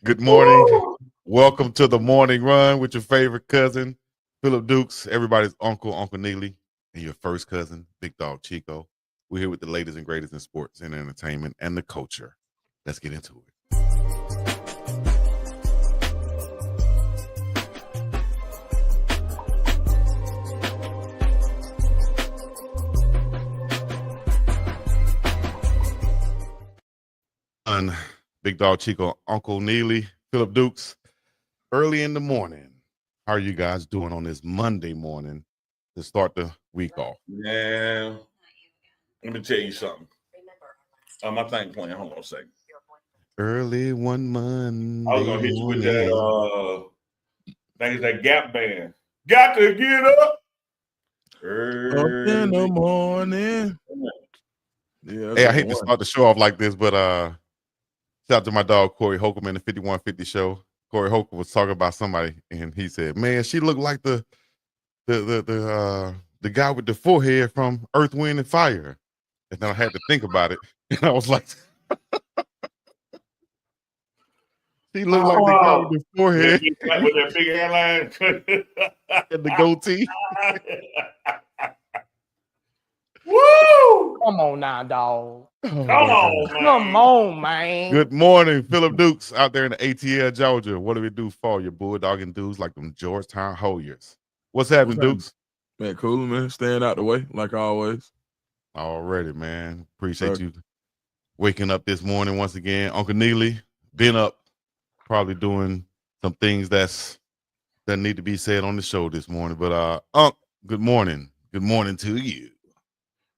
Good morning. Welcome to the morning run with your favorite cousin, Philip Dukes, everybody's uncle, Uncle Neely, and your first cousin, Big Dog Chico. We're here with the latest and greatest in sports and entertainment and the culture. Let's get into it. Big Dog Chico, Uncle Neely, Philip Dukes, early in the morning. How are you guys doing on this Monday morning to start the week off? Yeah. Let me tell you something. My thing playing. Hold on a second. Early one Monday. I was gonna hit you with that thing is that Gap band. Got to get up. Up in the morning. Yeah, hey, I hate to start the show off like this, but shout out to my dog Corey Holcomb in the 5150 show. Corey Holcomb was talking about somebody, and he said, "Man, she looked like the guy with the forehead from Earth, Wind, and Fire." And then I had to think about it, and I was like, "She looked like the guy with the forehead with that big hairline and the goatee." Woo! Come on now, dog. Come on, man. Good morning, Philip Dukes out there in the ATL, Georgia. What do we do for you, bulldogging dudes like them Georgetown Hoyers? What's happening, Dukes? Man, cool, man. Staying out the way, like always. Already, man. Appreciate you waking up this morning once again. Uncle Neely, been up, probably doing some things that need to be said on the show this morning. But Unc, good morning. Good morning to you.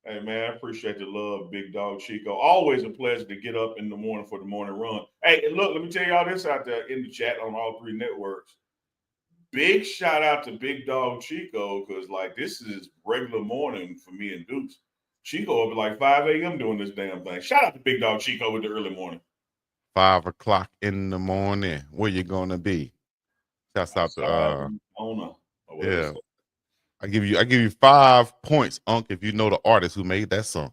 Hey, man, I appreciate the love, Big Dog Chico. Always a pleasure to get up in the morning for the morning run. Hey, and look, let me tell y'all this out there in the chat on all three networks. Big shout out to Big Dog Chico, because, like, this is regular morning for me and Dukes. Chico up at like 5 a.m. doing this damn thing. Shout out to Big Dog Chico with the early morning. 5 o'clock in the morning. Where you going to be? Shouts out to yeah. I give you 5 points, Unc, if you know the artist who made that song.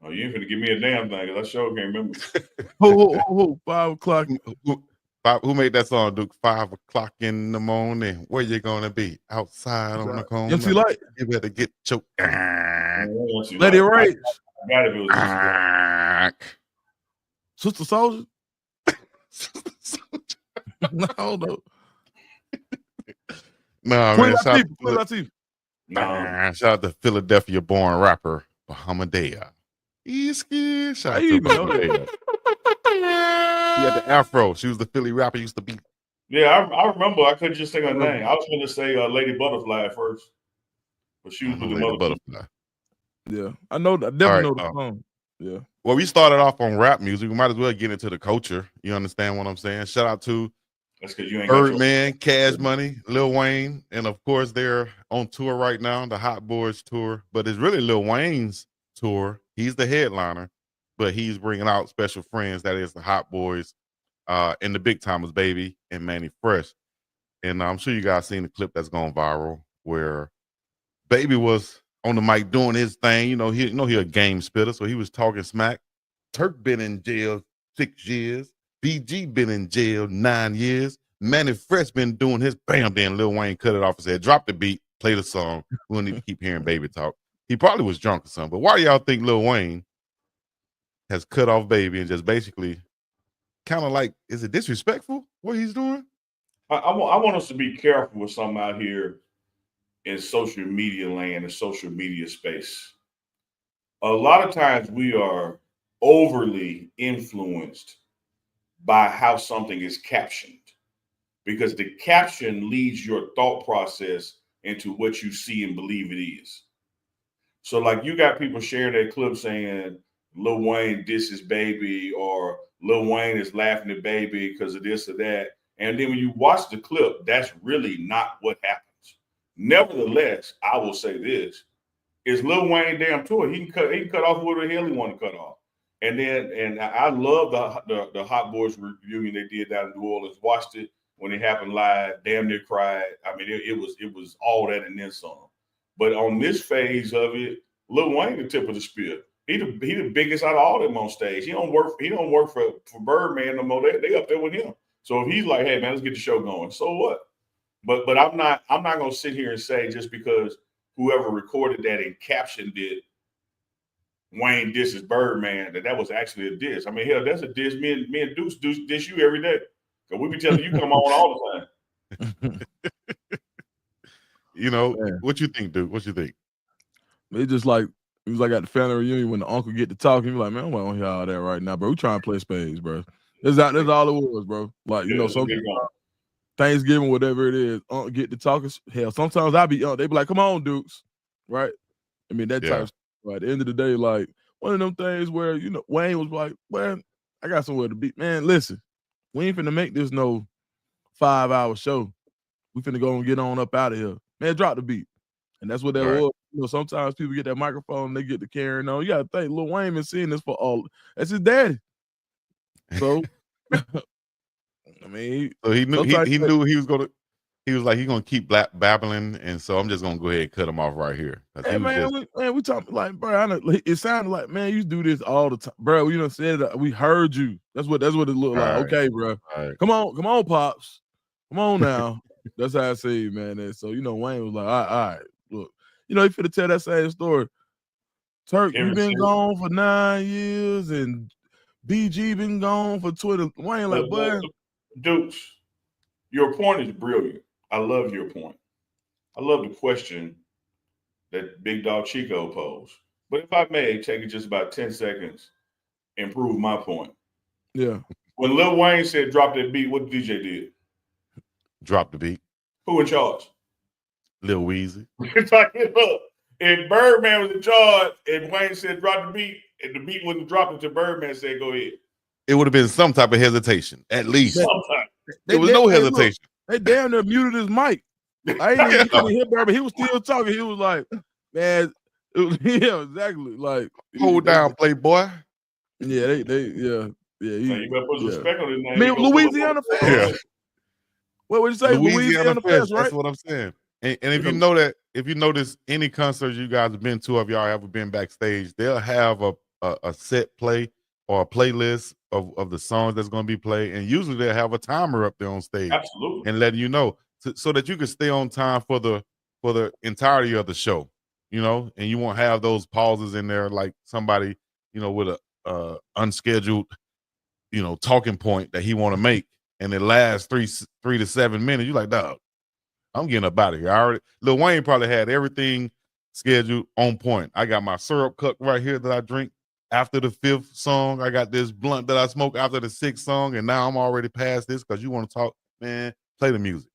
Oh, you ain't gonna give me a damn thing, because I sure can't remember. Who 5 o'clock? Who made that song, Duke? 5 o'clock in the morning. Where you gonna be? Outside on the corner. MC Light. You better get your Let it rage. I gotta be Sister Soldier. No, no. No, man. Shout out to Philadelphia-born rapper Bahamadia. Shout out to Bahamadia. She had the afro. She was the Philly rapper. Used to be. Yeah, I remember. I couldn't just say her name. I was going to say Lady Butterfly at first, but she was with the Lady Butterfly. Yeah, I know. I definitely know the song. Yeah. Well, we started off on rap music. We might as well get into the culture. You understand what I'm saying? Shout out to Birdman, Cash Money, Lil Wayne, and of course they're on tour right now, the Hot Boys tour. But it's really Lil Wayne's tour. He's the headliner, but he's bringing out special friends. That is the Hot Boys, and the Big Timers, Baby, and Manny Fresh. And I'm sure you guys seen the clip that's gone viral where Baby was on the mic doing his thing. He a game spitter, so he was talking smack. Turk been in jail 6 years. BG been in jail 9 years. Manny Fresh been doing his bam. Then Lil Wayne cut it off and said, "Drop the beat, play the song. We don't need to keep hearing Baby talk." He probably was drunk or something. But why do y'all think Lil Wayne has cut off Baby and just basically kind of like, is it disrespectful what he's doing? I want us to be careful with something out here in social media land and social media space. A lot of times we are overly influenced by how something is captioned, because the caption leads your thought process into what you see and believe it is. So, like, you got people sharing that clip saying Lil Wayne disses Baby, or Lil Wayne is laughing at Baby because of this or that. And then when you watch the clip, that's really not what happens. Nevertheless, I will say this: it's Lil Wayne damn tour. He can cut off whatever the hell he want to cut off. And I love the Hot Boys reunion they did down in New Orleans. Watched it when it happened live. Damn near cried. I mean, it was all that and then some. But on this phase of it, Lil Wayne the tip of the spear. He the biggest out of all of them on stage. He don't work for Birdman no more. They up there with him. So if he's like, hey man, let's get the show going. So what? But I'm not gonna sit here and say just because whoever recorded that and captioned it, Wayne disses Birdman, that was actually a diss. I mean, hell, that's a diss. Me and Dukes diss you every day. Cause we be telling you come on all the time. You know, what you think, Duke? What you think? It's just like it was like at the family reunion when the uncle get to talking. He was like, man, I don't want to hear all that right now, bro. We trying to play spades, bro. That's all it was, bro. Like, you know, sometimes Thanksgiving, whatever it is, get to talking. Hell, sometimes I be they be like, come on, Dukes. Right? I mean, that type of stuff. Right? At the end of the day, like one of them things where, you know, Wayne was like, well, I got somewhere to be. Man, listen, we ain't finna make this no 5-hour show. We finna go and get on up out of here. Man, drop the beat. And that's what that was. You know, sometimes people get that microphone and they get to carrying on. You gotta think Lil Wayne been seeing this for all. That's his daddy. So I mean, so he knew he was gonna. He was like, he's gonna keep babbling, and so I'm just gonna go ahead and cut him off right here. Hey, we talking like, bro. It sounded like, man, you do this all the time, bro. You know, said we heard you. That's what it looked like. Okay, bro. Come on, pops. Come on now. That's how I say it, man. And so, you know, Wayne was like, all right, look, you know, he finna tell that same story. Turk, you been gone for 9 years, and BG been gone for 20. Wayne like, boy. Dukes, your point is brilliant. I love your point. I love the question that Big Dog Chico posed. But if I may take it just about 10 seconds and prove my point. Yeah. When Lil Wayne said drop that beat, what the DJ did? Drop the beat. Who in charge? Lil Weezy. If Birdman was in charge and Wayne said drop the beat, and the beat wouldn't drop until Birdman said go ahead. It would have been some type of hesitation, at least. Sometime. There was no hesitation. They damn near muted his mic. I ain't even hear Birdman. He was still talking. He was like, man, yeah, exactly. Like, hold down, Playboy. Yeah, yeah. You better put respect on his name. I mean, Louisiana fans. Yeah. What would you say? Louisiana fans, right? That's what I'm saying. And if you know that, if you notice any concerts you guys have been to, if y'all ever been backstage, they'll have a set play or a playlist of the songs that's going to be played, and usually they'll have a timer up there on stage. Absolutely. And letting you know so that you can stay on time for the entirety of the show, you know, and you won't have those pauses in there like somebody, you know, with a unscheduled, you know, talking point that he want to make, and it lasts 3 to 7 minutes. You're like, dog, I'm getting up out of here. Lil Wayne probably had everything scheduled on point. I got my syrup cup right here that I drink after the 5th song. I got this blunt that I smoke after the 6th song, and now I'm already past this because you want to talk, man, play the music.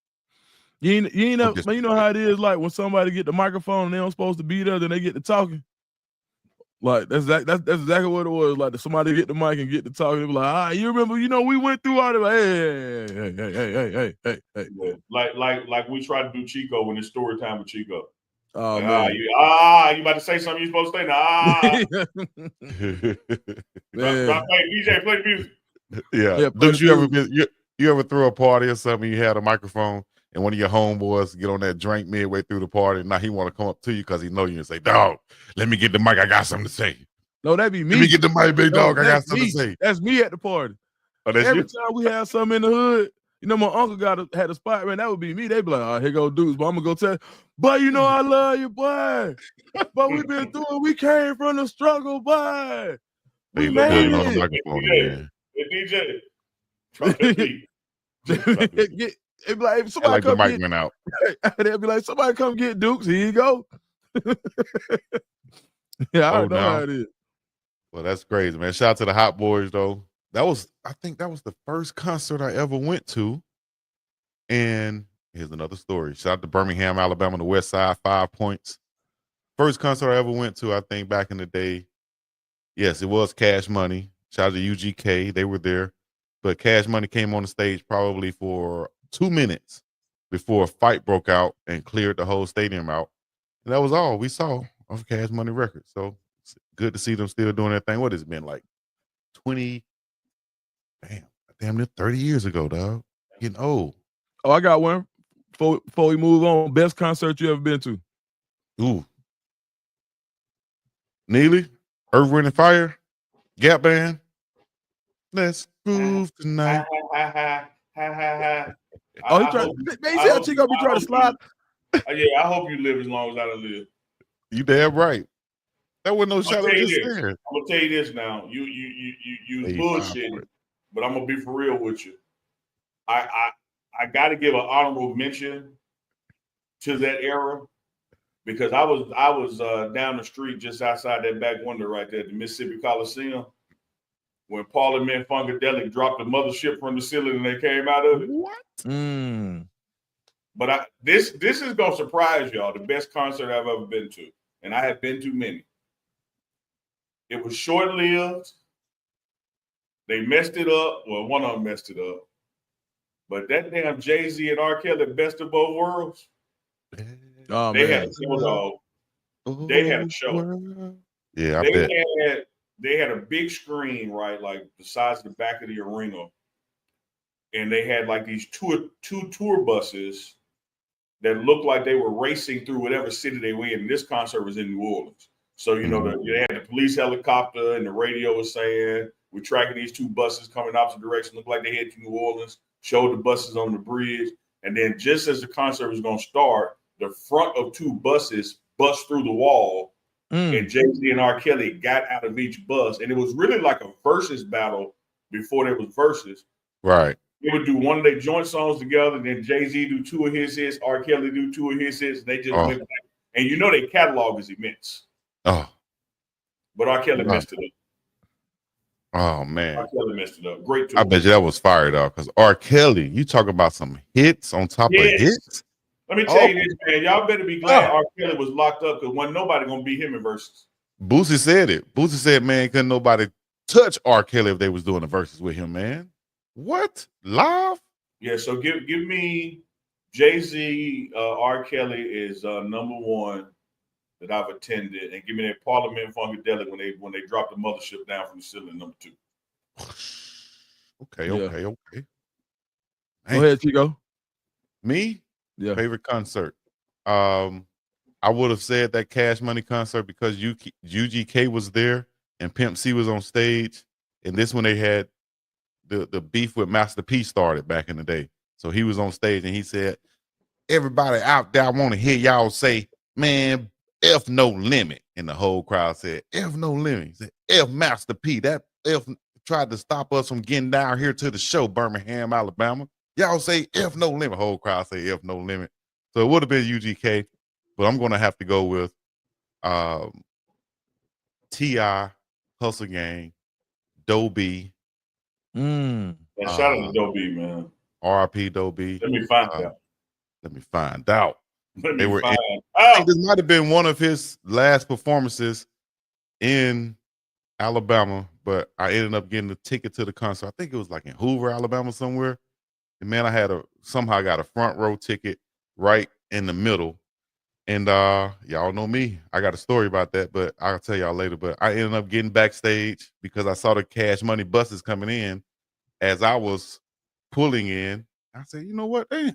You know, man, you know how it is, like when somebody get the microphone and they don't supposed to be there, then they get to talking. Like that's exactly what it was. Like somebody get the mic and get to talking, they be like, you remember, you know, we went through all the hey. Like we tried to do Chico when it's story time with Chico. Oh, like, man. You about to say something you're supposed to say? DJ, play the music. Yeah. Dude, you ever throw a party or something, you had a microphone and one of your homeboys get on that drink midway through the party, and now he want to come up to you because he know you and say, dog, let me get the mic, I got something to say. No, that'd be me. Let me get the mic, big dog, I got something to say. That's me at the party. Oh, that's Every time we have something in the hood, you know, my uncle had a spot, man, that would be me. They'd be like, all right, here go Dukes, but I'm going to go tell, but you know I love you, boy. But we been through it. We came from the struggle, boy. We made it. On the microphone, DJ, drop that beat. It'd be like, somebody come the mic went out. They'd be like, somebody come get Dukes. Here you go. Yeah, I know how it is. Well, that's crazy, man. Shout out to the Hot Boys, though. I think that was the first concert I ever went to. And here's another story. Shout out to Birmingham, Alabama, the West Side, 5 Points. First concert I ever went to, I think back in the day. Yes, it was Cash Money. Shout out to UGK. They were there. But Cash Money came on the stage probably for 2 minutes before a fight broke out and cleared the whole stadium out. And that was all we saw of Cash Money Records. So it's good to see them still doing that thing. What has it been, like damn near 30 years ago, dog. Getting old. Oh, I got one before we move on. Best concert you ever been to? Ooh. Neely? Earth, Wind and Fire, Gap Band. Let's groove tonight. Oh, he tried. Man, you see how Chico be trying to slide? Yeah, I hope you live as long as I done live. You damn right. That wasn't no shot. I'm just saying. I'm gonna tell you this now. You bullshitting, but I'm gonna be for real with you. I got to give an honorable mention to that era because I was down the street just outside that back window right there at the Mississippi Coliseum when Parliament Funkadelic dropped the mothership from the ceiling and they came out of it. What? But this is gonna surprise y'all. The best concert I've ever been to, and I have been to many. It was short-lived. They messed it up. Well, one of them messed it up. But that damn Jay-Z and R. Kelly, best of both worlds. Oh, they man. had a show, dog. They had a show. Yeah, I bet. They had a big screen, right, like the size of the back of the arena. And they had like these two tour buses that looked like they were racing through whatever city they were in. And this concert was in New Orleans. So, you know, they had the police helicopter and the radio was saying, we're tracking these two buses coming opposite direction. Looked like they headed to New Orleans, showed the buses on the bridge. And then just as the concert was going to start, the front of two buses bust through the wall. And Jay-Z and R. Kelly got out of each bus. And it was really like a versus battle before there was verses. Right. They would do one of their joint songs together. Then Jay-Z do two of his hits. R. Kelly do two of his hits. And they just went back. And you know their catalog is immense. Oh. But R. Kelly messed it up. Oh, man. R. Kelly messed it up. Great tour. I bet you that was fire, dog. Because R. Kelly, you talk about some hits on top of hits. Let me tell you this, man. Y'all better be glad R. Kelly was locked up because wasn't nobody going to beat him in verses. Boosie said it. Boosie said, man, couldn't nobody touch R. Kelly if they was doing the verses with him, man. What? Live? Yeah, so give me Jay-Z, R. Kelly is number one that I've attended, and give me that Parliament Funkadelic when they dropped the mothership down from the ceiling, number two. Okay. Go ahead, Chico. Me? Yeah. Favorite concert. I would have said that Cash Money concert because UGK was there and Pimp C was on stage, and this when they had the beef with Master P started back in the day. So he was on stage and he said, everybody out there, I want to hear y'all say, man, F no limit. And the whole crowd said, F no limit. He said, F Master P. That F tried to stop us from getting down here to the show, Birmingham, Alabama. Y'all say F no limit. Whole crowd say F no limit. So it would have been UGK, but I'm going to have to go with T.I., Hustle Gang, Doe B. Shout out to Doe B, man. R.I.P. Doe B. Let me find out. Let me find out. Let They me were find I think this might have been one of his last performances in Alabama, but I ended up getting a ticket to the concert. I think it was like in Hoover, Alabama, somewhere. And man, I somehow got a front row ticket right in the middle. And y'all know me. I got a story about that, but I'll tell y'all later. But I ended up getting backstage because I saw the Cash Money buses coming in as I was pulling in. I said, you know what? Hey, let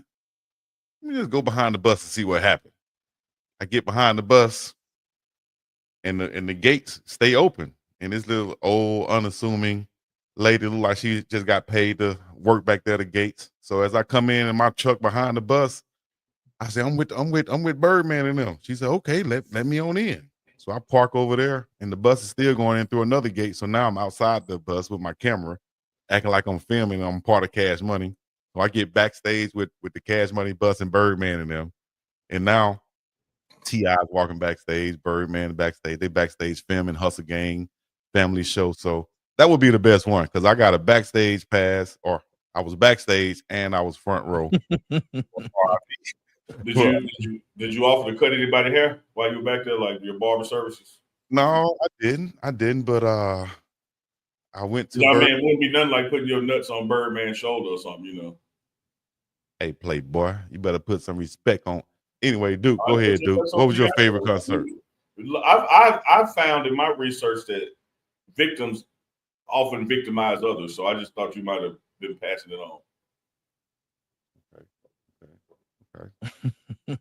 me just go behind the bus and see what happened. I get behind the bus and the gates stay open. And this little old, unassuming lady looked like she just got paid to work back there at the gates. So as I come in my truck behind the bus, I said, I'm with Birdman and them. She said, okay, let me on in. So I park over there and the bus is still going in through another gate. So now I'm outside the bus with my camera, acting like I'm filming and I'm part of Cash Money. So I get backstage with the Cash Money bus and Birdman and them. And now T.I. walking backstage, Birdman backstage. They backstage filming Hustle Gang family show. So that would be the best one because I got a backstage pass, or I was backstage and I was front row. Did you offer to cut anybody hair while you were back there, like your barber services? No, I didn't. But I went to. I mean, it wouldn't be nothing like putting your nuts on Birdman's shoulder or something, you know. Hey, Playboy, you better put some respect on. Anyway, Duke, go ahead, Duke. What was your favorite concert? I've found in my research that victims often victimize others, so I just thought you might have been passing it on. Okay.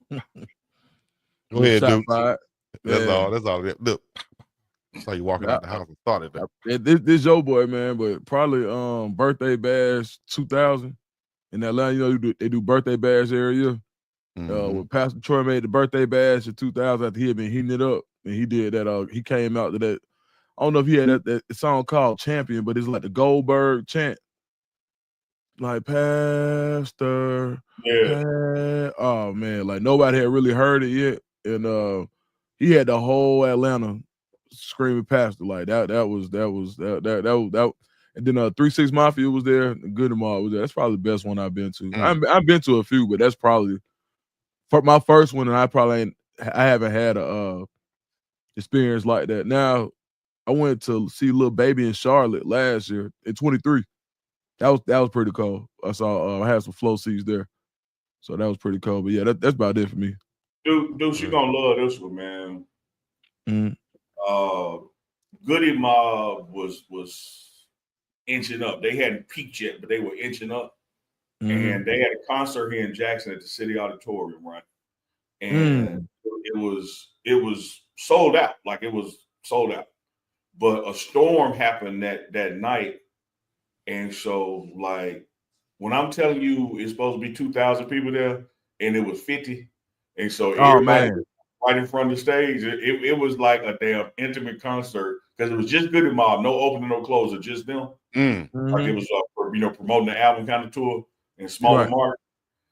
Go ahead, Duke. That's all. Look, Saw you walking out the house and started that. This your boy, man, but probably birthday bash 2000 in Atlanta. You know, they do birthday bash every year. When Pastor Troy made the birthday bash in 2000 after he had been heating it up, and he did that. He came out to that. I don't know if he had that song called Champion, but it's like the Goldberg chant. Like Pastor. Yeah. Oh man, like nobody had really heard it yet. And he had the whole Atlanta screaming Pastor. Like that was and then 3-6 Mafia was there, and Good and Mall was there. That's probably the best one I've been to. I've been to a few, but that's probably for my first one, and I haven't had a experience like that. Now, I went to see Lil Baby in Charlotte last year in 23. That was pretty cool. I saw I had some flow seats there, so that was pretty cool. But yeah, that's about it for me. Dude, you gonna love this one, man. Goody Mob was inching up. They hadn't peaked yet, but they were inching up. And they had a concert here in Jackson at the City Auditorium, right? And it was sold out, like it was sold out. But a storm happened that night, and so like when I'm telling you it's supposed to be 2,000 people there, and it was 50, and so everybody right in front of the stage, it was like a damn intimate concert because it was just Goody Mob, no opening, no closer, just them. Like it was promoting the album kind of tour in smaller market.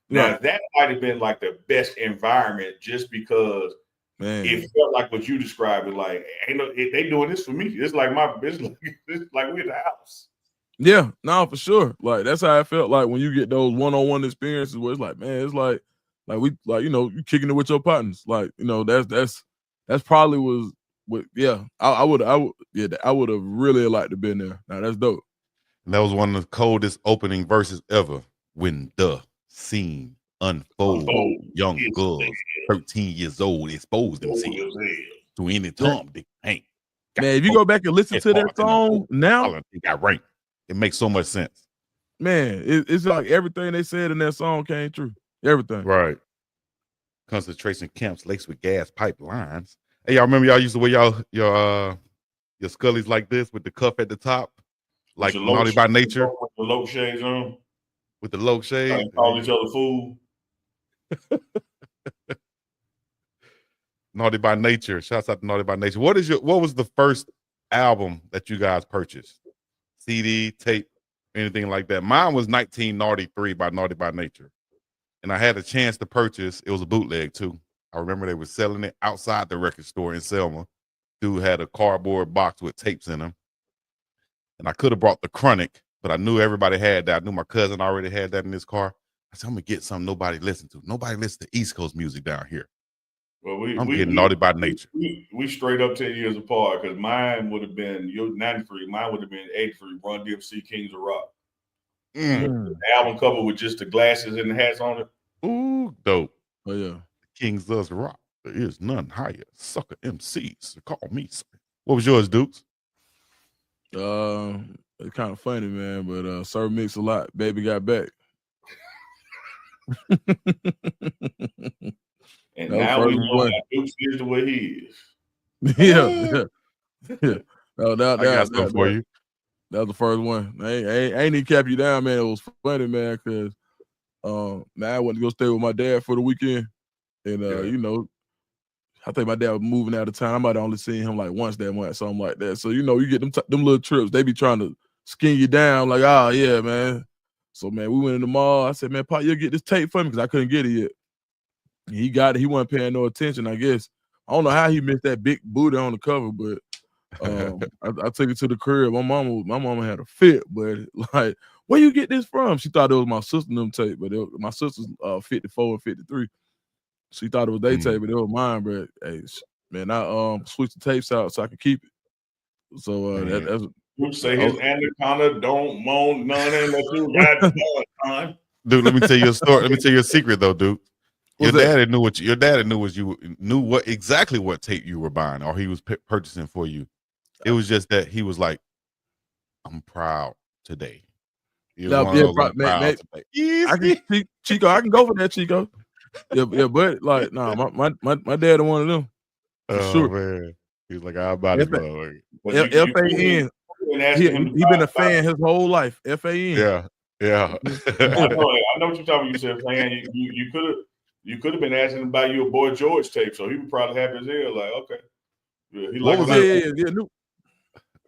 Now that might have been like the best environment just because it felt like what you described. It like they doing this for me. It's like it's like we're at the house. Yeah, no, for sure. Like that's how I felt like when you get those one-on-one experiences where it's like, man, it's like we you kicking it with your partners. Like, that's probably was what I would have really liked to been there. Now that's dope. And that was one of the coldest opening verses ever. When the scene unfold, young girls, 13 years old, exposed themselves to any Tom, Dick, Hank. Man, if you go back and listen to that song now, it makes so much sense. Man, it's like everything they said in that song came true. Everything. Right. Concentration camps laced with gas pipelines. Hey, y'all remember y'all used to wear your scullies like this with the cuff at the top? Like Naughty by Nature? With the low shades on. With the low shade. Call each other fool. Naughty by Nature. Shouts out to Naughty by Nature. What was the first album that you guys purchased? CD, tape, anything like that? Mine was 1993 by Naughty by Nature. And I had a chance to purchase, it was a bootleg too. I remember they were selling it outside the record store in Selma. Dude had a cardboard box with tapes in them. And I could have brought the Chronic, but I knew everybody had that. I knew my cousin already had that in his car. I said, I'm gonna get something nobody listened to. Nobody listens to East Coast music down here. Well, I'm getting Naughty by Nature. We straight up 10 years apart because mine would have been 93. Mine would have been 83. Run DMC Kings of Rock. The album cover with just the glasses and the hats on it. Ooh, dope. Oh yeah. Kings does rock. There is none higher. Sucker MCs. Call me. What was yours, Dukes? It's kind of funny, man, but Sir Mix a Lot, Baby Got Back. And now we know that Dukes is the way he is. Yeah. No, I got something for you. That was the first one. I ain't even cap you down, man. It was funny, man, because I went to go stay with my dad for the weekend. And I think my dad was moving out of town. I might have only seen him like once that month, something like that. So, you get them little trips. They be trying to skin you down like, oh, yeah, man. So, man, we went in the mall. I said, man, Pop, you'll get this tape for me because I couldn't get it yet. And he got it. He wasn't paying no attention, I guess. I don't know how he missed that big booty on the cover, but I took it to the crib. My mama had a fit, but like, where you get this from? She thought it was my sister and them tape, but my sister's 54 and 53. She thought it was their tape, but it was mine. But hey, man, I switched the tapes out so I could keep it. So that's you say his anaconda don't moan none unless you got time. Dude, let me tell you a story. Let me tell you a secret though, dude. Your dad knew exactly what tape you were buying or he was purchasing for you. It was just that he was like, I'm proud today. Man, Chico, I can go for that, Chico. Yeah, but like, nah, my dad one of them. For sure. Man. He's like, I'm about it, bro. FAN. He been a fan his whole life. FAN. Yeah. I know what you're talking about. You said fan. You could have been asking him about your boy George tape, so he would probably have his ear like, okay. Yeah, he what was it?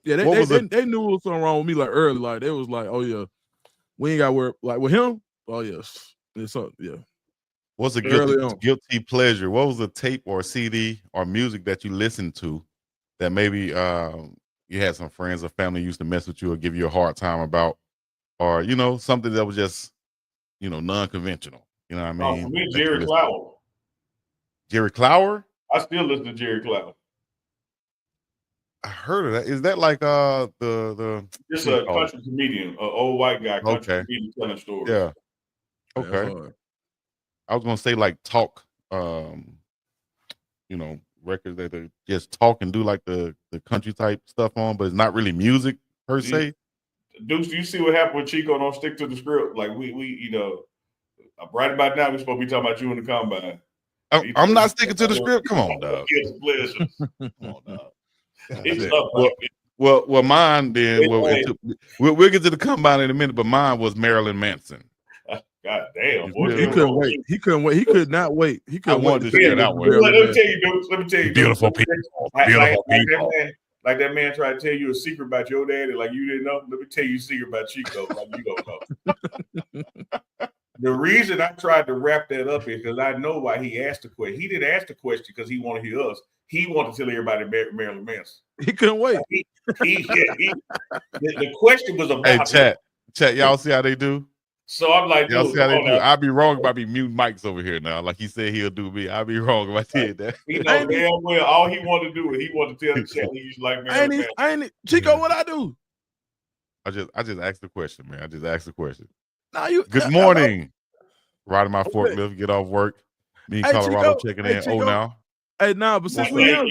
Yeah, they knew it was something wrong with me like early. Like they was like, oh yeah, we ain't got to worry. Like with him, oh yes, it's something. Yeah. What's a guilty pleasure? What was a tape or CD or music that you listened to that maybe you had some friends or family used to mess with you or give you a hard time about, or something that was just non-conventional? You know what I mean? For me, Jerry Clower. Jerry Clower? I still listen to Jerry Clower. I heard of that. Is that like the just a country comedian, an old white guy, country comedian telling stories. Yeah. Okay. I was gonna say like talk, records that they just talk and do like the country type stuff on, but it's not really music per se. Dukes, do you see what happened with Chico? Don't stick to the script. Like we right about now we're supposed to be talking about you in the combine. I'm not sticking to the script. Come on, dog. Come on, dog. Well, mine then. We'll get to the combine in a minute, but mine was Marilyn Manson. God damn, boy. He couldn't wait. He couldn't wait. He could not wait. He couldn't wait to share that one. Let me tell you, Dukes. Let me tell you, beautiful people. Beautiful people. Like that man tried to tell you a secret about your daddy, like you didn't know. Let me tell you a secret about Chico, like you don't know. The reason I tried to wrap that up is because I know why he asked the question. He didn't ask the question because he wanted to hear us. He wanted to tell everybody Marilyn Manson. He couldn't wait. The question was about. Hey, chat. Y'all see how they do? So I'm like, y'all see how they do? I'll be wrong about me muting mics over here now. Like he said he'll do me. I'll be wrong if I did that. He know damn well all he wanted to do is he wanted to tell the chat he used to like Marilyn Manson. Chico, what I do? I just asked the question, man. I just asked the question. Now Good morning. Riding my forklift, get off work. Me in Colorado Chico. checking in. Chico. Now. Hey, now, but since we here,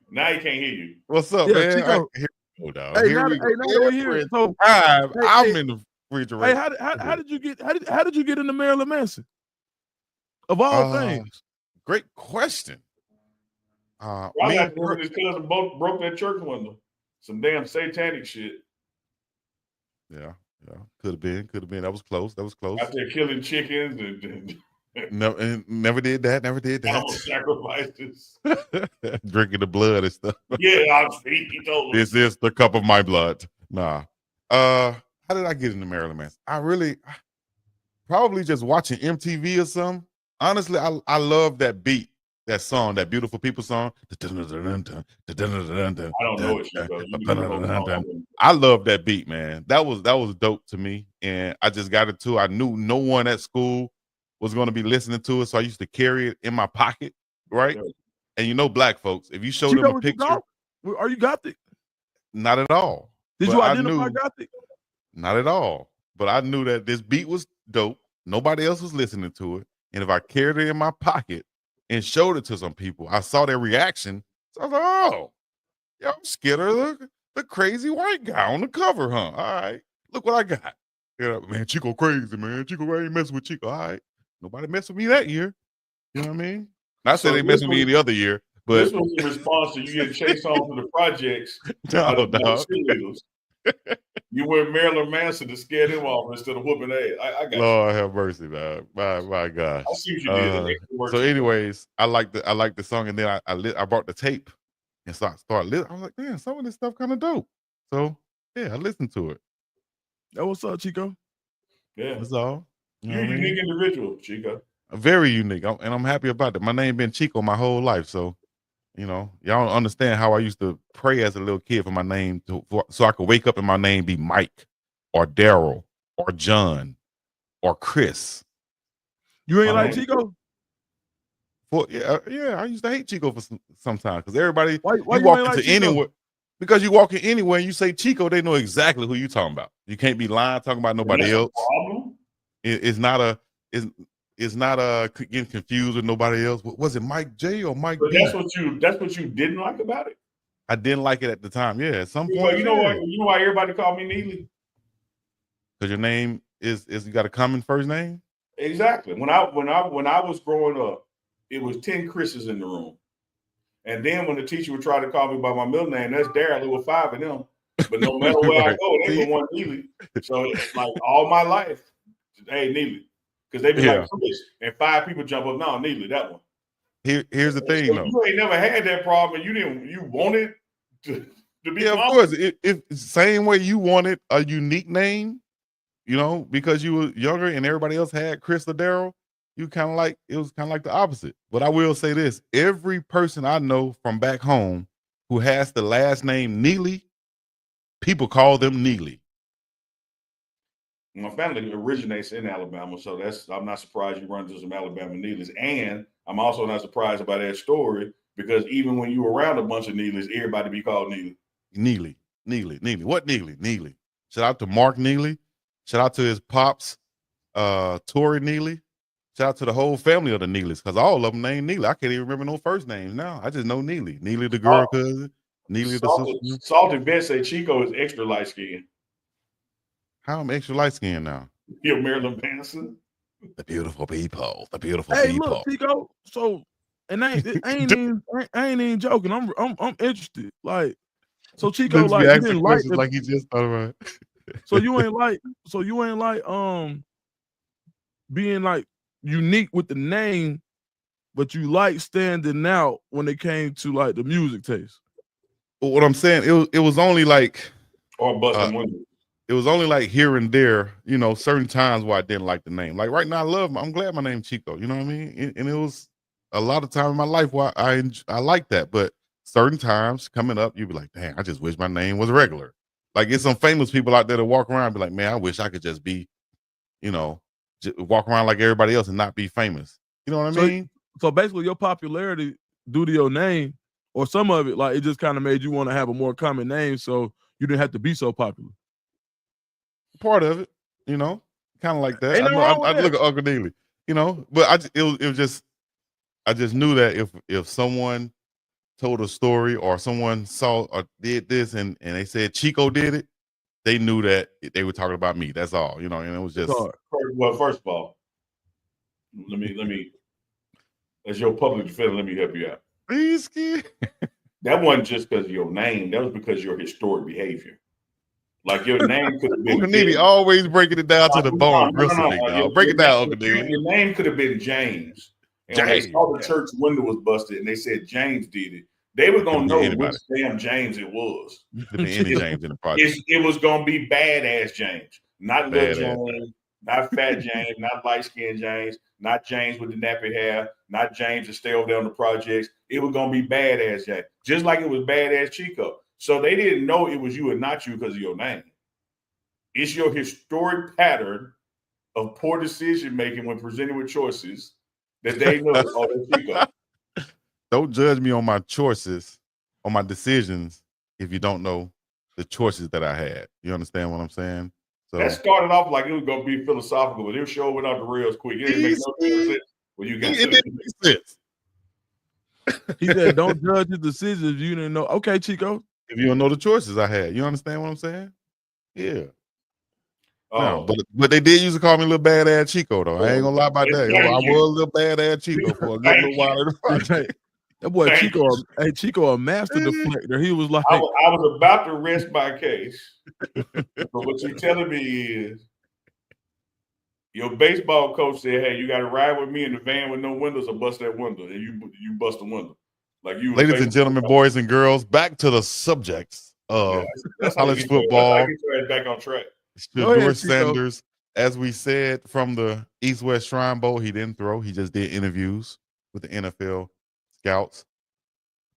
now he can't hear you. What's up, man? Chico. Here we're here. So I'm in the refrigerator. Hey, how did you get into Marilyn Manson? Of all things. Great question. Probably after his cousin both broke that church window. Some damn satanic shit. Yeah. Could have been. That was close. Out there killing chickens and never did that. Sacrifices. Drinking the blood and stuff. Yeah, he told us. This is the cup of my blood. Nah. How did I get into Marilyn Manson? I probably just watching MTV or something. Honestly, I love that beat, that song, that Beautiful People song. I don't know it. I love that beat, man. That was dope to me, and I just got it too. I knew no one at school was going to be listening to it, so I used to carry it in my pocket, right? Yeah. And black folks, if you show them a picture, are you Gothic? Not at all. Did you identify Gothic? Not at all. But I knew that this beat was dope. Nobody else was listening to it. And if I carried it in my pocket and showed it to some people, I saw their reaction. So I was like, oh, I'm scared of the crazy white guy on the cover, huh? All right. Look what I got. Man, Chico crazy, man. Chico, I ain't messing with Chico. All right. Nobody messed with me that year. You know what I mean? Not saying they messed with me any other year. But this was in response to you getting chased on to the projects. No. You were Marilyn Manson to scare them off instead of whooping ass. I got Lord have mercy, man. My gosh. I see what you did. So, anyways, I like the song, and then I brought the tape and started listening. I was like, man, some of this stuff kind of dope. So yeah, I listened to it. That what's up, Chico? Yeah, that's all. You're a unique individual, Chico. Very unique, and I'm happy about it. My name been Chico my whole life, so y'all don't understand how I used to pray as a little kid for my name so I could wake up and my name be Mike or Daryl or John or Chris. You ain't like Chico? Yeah, I used to hate Chico for some time because everybody why you walk into anywhere. Because you walk in anywhere and you say Chico, they know exactly who you talking about. You can't be lying talking about nobody else. It's not getting confused with nobody else. Was it Mike J or Mike B? That's what you didn't like about it? I didn't like it at the time. Yeah, at some point. You know why everybody called me Neely? Because your name is you got a common first name? Exactly. When I was growing up, it was 10 Chris's in the room. And then when the teacher would try to call me by my middle name, that's Daryl. There were 5 of them. But no matter where I go, they would want Neely. So like all my life, hey, Neely. Because they be like, Chris, and 5 people jump up, no, Neely, that one. Here's the thing, though. You ain't never had that problem, and you wanted to be of course. If same way you wanted a unique name, you know, because you were younger and everybody else had Chris or Daryl, you kind of like, it was kind of like the opposite. But I will say this, every person I know from back home who has the last name Neely, people call them Neely. My family originates in Alabama, so I'm not surprised you run into some Alabama Neelys. And I'm also not surprised about that story because even when you were around a bunch of Neelys, everybody be called Neely. Neely. What Neely? Neely. Shout out to Mark Neely. Shout out to his pops, Tori Neely. Shout out to the whole family of the Neelys, because all of them named Neely. I can't even remember no first names now. I just know Neely. Neely the girl cousin. Neely the sister. Salty Ben say Chico is extra light skinned. How am I extra light skinned now? You're Marilyn Manson. The beautiful people. The beautiful people. Hey, look, Chico. So, and I ain't even joking. I'm interested. Like, so Chico, like, you didn't like he just thought about it. So you ain't like being like unique with the name, but you like standing out when it came to like the music taste. But what I'm saying, it was only like busting windows. It was only like here and there, you know, certain times where I didn't like the name. Like right now, I'm glad my name's Chico. You know what I mean? And it was a lot of time in my life where I like that. But certain times coming up, you'd be like, dang, I just wish my name was regular. Like it's some famous people out there that walk around and be like, man, I wish I could just be, you know, walk around like everybody else and not be famous. You know what I mean? So basically your popularity due to your name, or some of it, like it just kind of made you want to have a more common name so you didn't have to be so popular. Part of it, you know, kind of like that. I look at Uncle Neely, you know, but it was just, I just knew that if someone told a story or someone saw or did this and they said Chico did it, they knew that they were talking about me. That's all, you know, and it was just. Well, first of all, let me, as your public defender, let me help you out. Are you scared? That wasn't just because of your name. That was because of your historic behavior. Like your name could have been. Uncle Neely always breaking it down to the bone. Break it down, Uncle Neely. Your name could have been James. And when they saw the church window was busted and they said James did it, they were gonna know which damn James it was. Any James in the project. It was gonna be badass James, not little James, not fat James, not light skinned James, not James with the nappy hair, not James that stay over there on the projects. It was gonna be badass James, just like it was badass Chico. So they didn't know it was you and not you because of your name. It's your historic pattern of poor decision making when presented with choices that they know. Oh, that's Chico. Don't judge me on my choices, on my decisions, if you don't know the choices that I had. You understand what I'm saying? So that started off like it was gonna be philosophical, but it sure went off the rails quick. It didn't make no sense. Well, you got it didn't make sense. He said, "Don't judge the decisions if you didn't know." Okay, Chico. If you don't know the choices I had, you understand what I'm saying? Yeah. No, but they did used to call me little badass Chico though. I ain't gonna lie about that. I was a little badass Chico for a good little while. That boy Chico, a master deflector. He was like, I was about to rest my case, but what you're telling me is your baseball coach said, "Hey, you got to ride with me in the van with no windows or bust that window," and you bust the window. Like you. Ladies and gentlemen, boys and girls, back to the subjects of college football. That's how you get back on track. Shedeur Sanders, as we said from the East-West Shrine Bowl, he didn't throw. He just did interviews with the NFL scouts.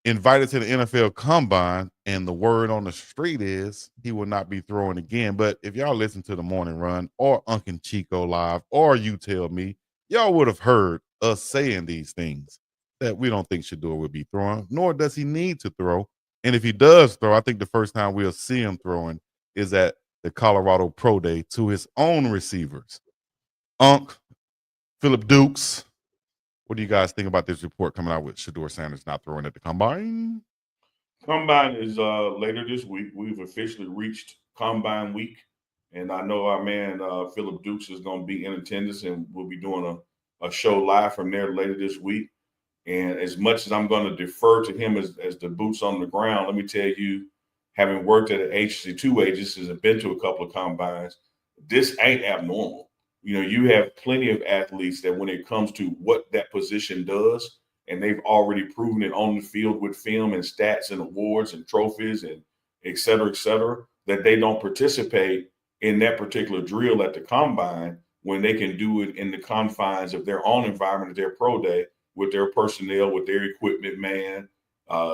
Invited to the NFL Combine, and the word on the street is he will not be throwing again. But if y'all listen to the Morning Run or Uncle Chico Live or You Tell Me, y'all would have heard us saying these things, that we don't think Shedeur will be throwing, nor does he need to throw. And if he does throw, I think the first time we'll see him throwing is at the Colorado Pro Day to his own receivers. Philip Dukes, what do you guys think about this report coming out with Shedeur Sanders not throwing at the Combine? Combine is later this week. We've officially reached Combine week. And I know our man Philip Dukes is going to be in attendance, and we'll be doing a show live from there later this week. And as much as I'm going to defer to him as the boots on the ground, let me tell you, having worked at an agency, 2 agencies, and been to a couple of combines, this ain't abnormal. You have plenty of athletes that when it comes to what that position does, and they've already proven it on the field with film and stats and awards and trophies and et cetera, that they don't participate in that particular drill at the combine when they can do it in the confines of their own environment, their pro day, with their personnel, with their equipment man,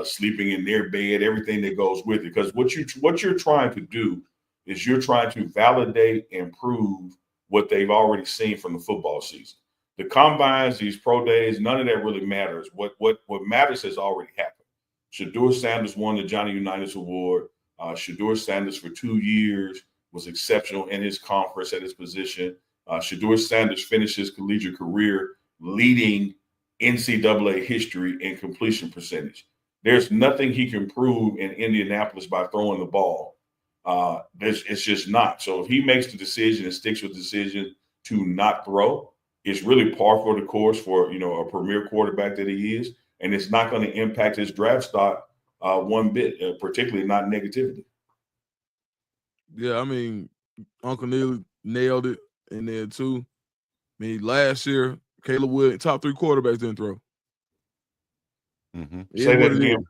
sleeping in their bed, everything that goes with it. Because what you're trying to do is you're trying to validate and prove what they've already seen from the football season. The combines, these pro days, none of that really matters. What matters has already happened. Shedeur Sanders won the Johnny Unitas Award. Shedeur Sanders for 2 years was exceptional in his conference at his position. Shedeur Sanders finished his collegiate career leading NCAA history in completion percentage. There's nothing he can prove in Indianapolis by throwing the ball. It's just not. So if he makes the decision and sticks with the decision to not throw, it's really par for the course for a premier quarterback that he is, and it's not going to impact his draft stock one bit, particularly not negativity. Yeah, I mean, Uncle Neely nailed it in there too. I mean, last year, Caleb Wood, top 3 quarterbacks didn't throw. Mm-hmm. Say that again.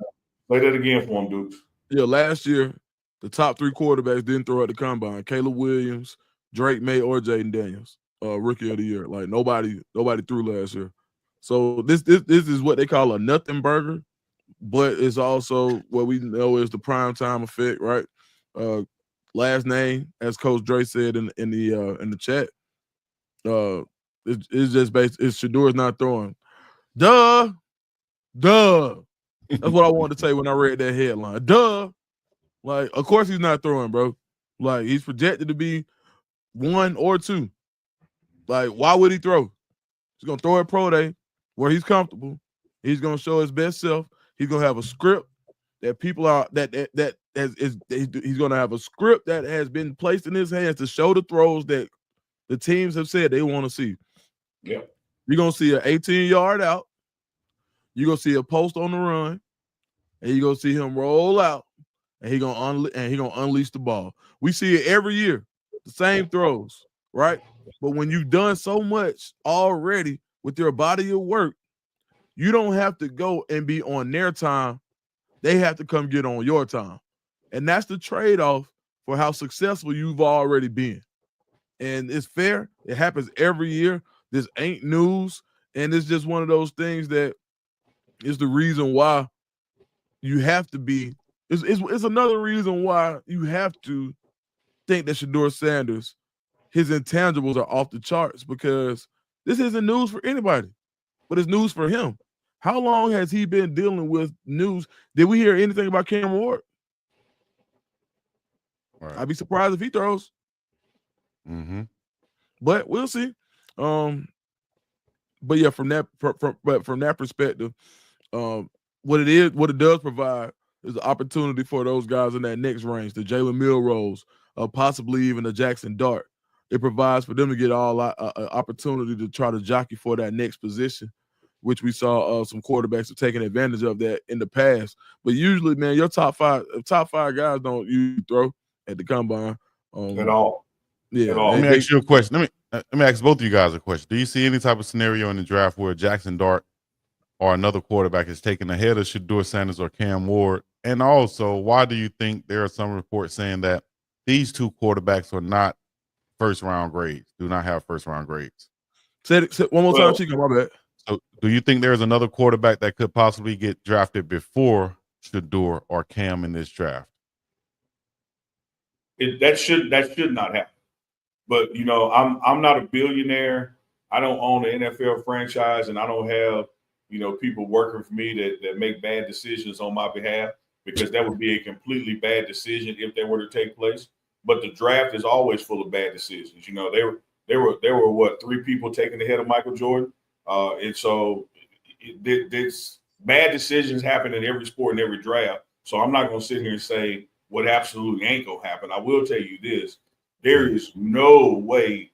Say that again for him, Dukes. Yeah, last year, the top 3 quarterbacks didn't throw at the combine. Caleb Williams, Drake May, or Jaden Daniels, rookie of the year. Like nobody threw last year. So this is what they call a nothing burger, but it's also what we know is the prime time effect, right? Last name, as Coach Dre said in the chat, it's just based. It's Shedeur's not throwing. Duh. That's what I wanted to say when I read that headline. Duh. Like, of course he's not throwing, bro. Like, he's projected to be 1 or 2. Like, why would he throw? He's gonna throw at pro day where he's comfortable. He's gonna show his best self. He's gonna have a script that people are he's gonna have a script that has been placed in his hands to show the throws that the teams have said they want to see. Yeah. You're gonna see an 18-yard out. You're gonna see a post on the run, and you're gonna see him roll out, and he's gonna unleash the ball. We see it every year, the same throws, right? But when you've done so much already with your body of work, you don't have to go and be on their time. They have to come get on your time. And that's the trade-off for how successful you've already been. And it's fair. It happens every year. This ain't news. And it's just one of those things that is the reason why you have to be. It's another reason why you have to think that Shedeur Sanders, his intangibles are off the charts, because this isn't news for anybody, but it's news for him. How long has he been dealing with news? Did we hear anything about Cam Ward? Right. I'd be surprised if he throws. Mm-hmm. But we'll see. But yeah, from that perspective, what it does provide is the opportunity for those guys in that next range, the Jalen Milrose, possibly even the Jackson Dart. It provides for them to get all opportunity to try to jockey for that next position, which we saw some quarterbacks have taken advantage of that in the past. But usually, man, your top five guys don't usually throw at the combine at all. Yeah. At all. Let me ask you a question. Let me ask both of you guys a question. Do you see any type of scenario in the draft where Jackson Dart or another quarterback is taken ahead of Shedeur Sanders or Cam Ward? And also, why do you think there are some reports saying that these 2 quarterbacks are not first-round grades, do not have first-round grades? Say it one more time, Chico, my bad. So do you think there's another quarterback that could possibly get drafted before Shedeur or Cam in this draft? That should not happen. But I'm not a billionaire. I don't own an NFL franchise, and I don't have people working for me that make bad decisions on my behalf, because that would be a completely bad decision if they were to take place. But the draft is always full of bad decisions. There were what, 3 people taken ahead of Michael Jordan, and so this bad decisions happen in every sport and every draft. So I'm not going to sit here and say what absolutely ain't going to happen. I will tell you this: there is no way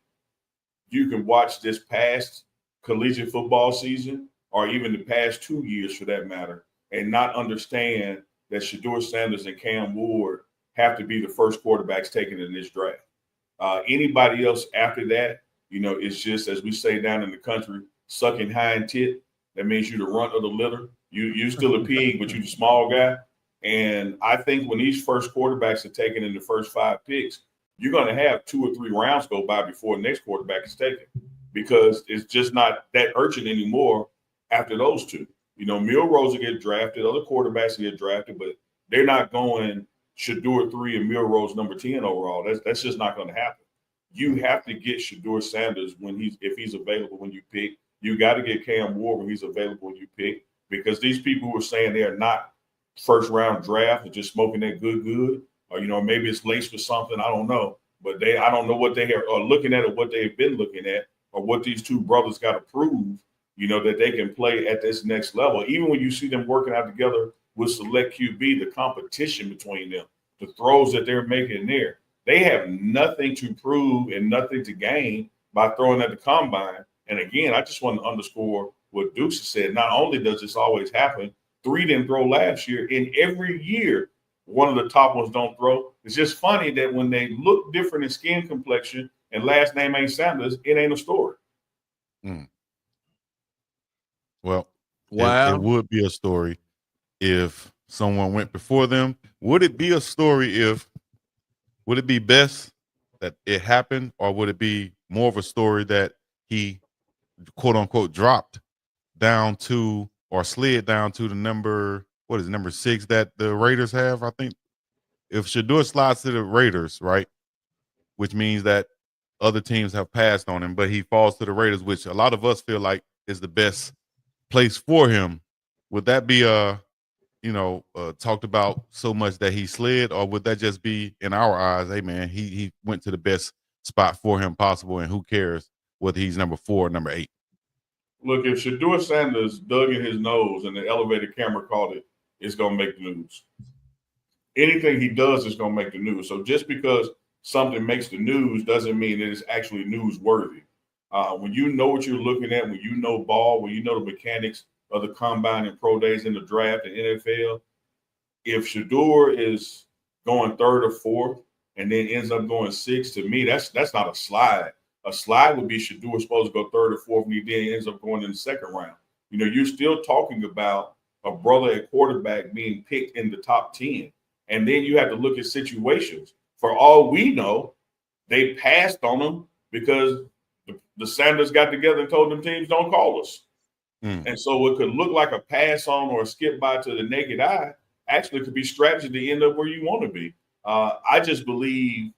you can watch this past collegiate football season or even the past 2 years for that matter, and not understand that Shedeur Sanders and Cam Ward have to be the first quarterbacks taken in this draft. Anybody else after that, it's just, as we say down in the country, sucking hind tit. That means you the runt of the litter. You still a pig, but you the small guy. And I think when these first quarterbacks are taken in the first 5 picks, you're going to have 2 or 3 rounds go by before the next quarterback is taken, because it's just not that urgent anymore after those 2. Milrose will get drafted, other quarterbacks will get drafted, but they're not going Shedeur 3 and Milrose number 10 overall. That's just not going to happen. You have to get Shedeur Sanders if he's available when you pick. You got to get Cam Ward when he's available when you pick, because these people who are saying they are not first round draft are just smoking that good, or maybe it's laced with something, I don't know. But I don't know what they are looking at, or what they've been looking at, or what these 2 brothers got to prove, that they can play at this next level. Even when you see them working out together with select QB, the competition between them, the throws that they're making there, they have nothing to prove and nothing to gain by throwing at the combine. And again, I just want to underscore what Dukes has said. Not only does this always happen, 3 didn't throw last year. In every year, one of the top ones don't throw. It's just funny that when they look different in skin complexion and last name ain't Sanders, it ain't a story. Well, wow, it would be a story if someone went before them. Would it be a story would it be best that it happened, or would it be more of a story that he, quote unquote, dropped down to, or slid down to the number 6 that the Raiders have? I think if Shedeur slides to the Raiders, right, which means that other teams have passed on him, but he falls to the Raiders, which a lot of us feel like is the best place for him. Would that be talked about so much that he slid, or would that just be, in our eyes, hey man, he went to the best spot for him possible, and who cares whether he's number 4 or number 8? Look, if Shedeur Sanders dug in his nose and the elevator camera caught it, it's going to make the news. Anything he does is going to make the news. So just because something makes the news doesn't mean that it's actually newsworthy. When you know what you're looking at, when you know ball, when you know the mechanics of the combine and pro days in the draft and NFL, if Shedeur is going 3rd or 4th and then ends up going 6th, to me, that's not a slide. A slide would be Shedeur supposed to go 3rd or 4th, and he then ends up going in the 2nd round. You're still talking about a brother at quarterback being picked in the top 10. And then you have to look at situations. For all we know, they passed on him because the Sanders got together and told them teams don't call us. And so what could look like a pass on or a skip by to the naked eye actually could be strategy to end up where you want to be. I just believe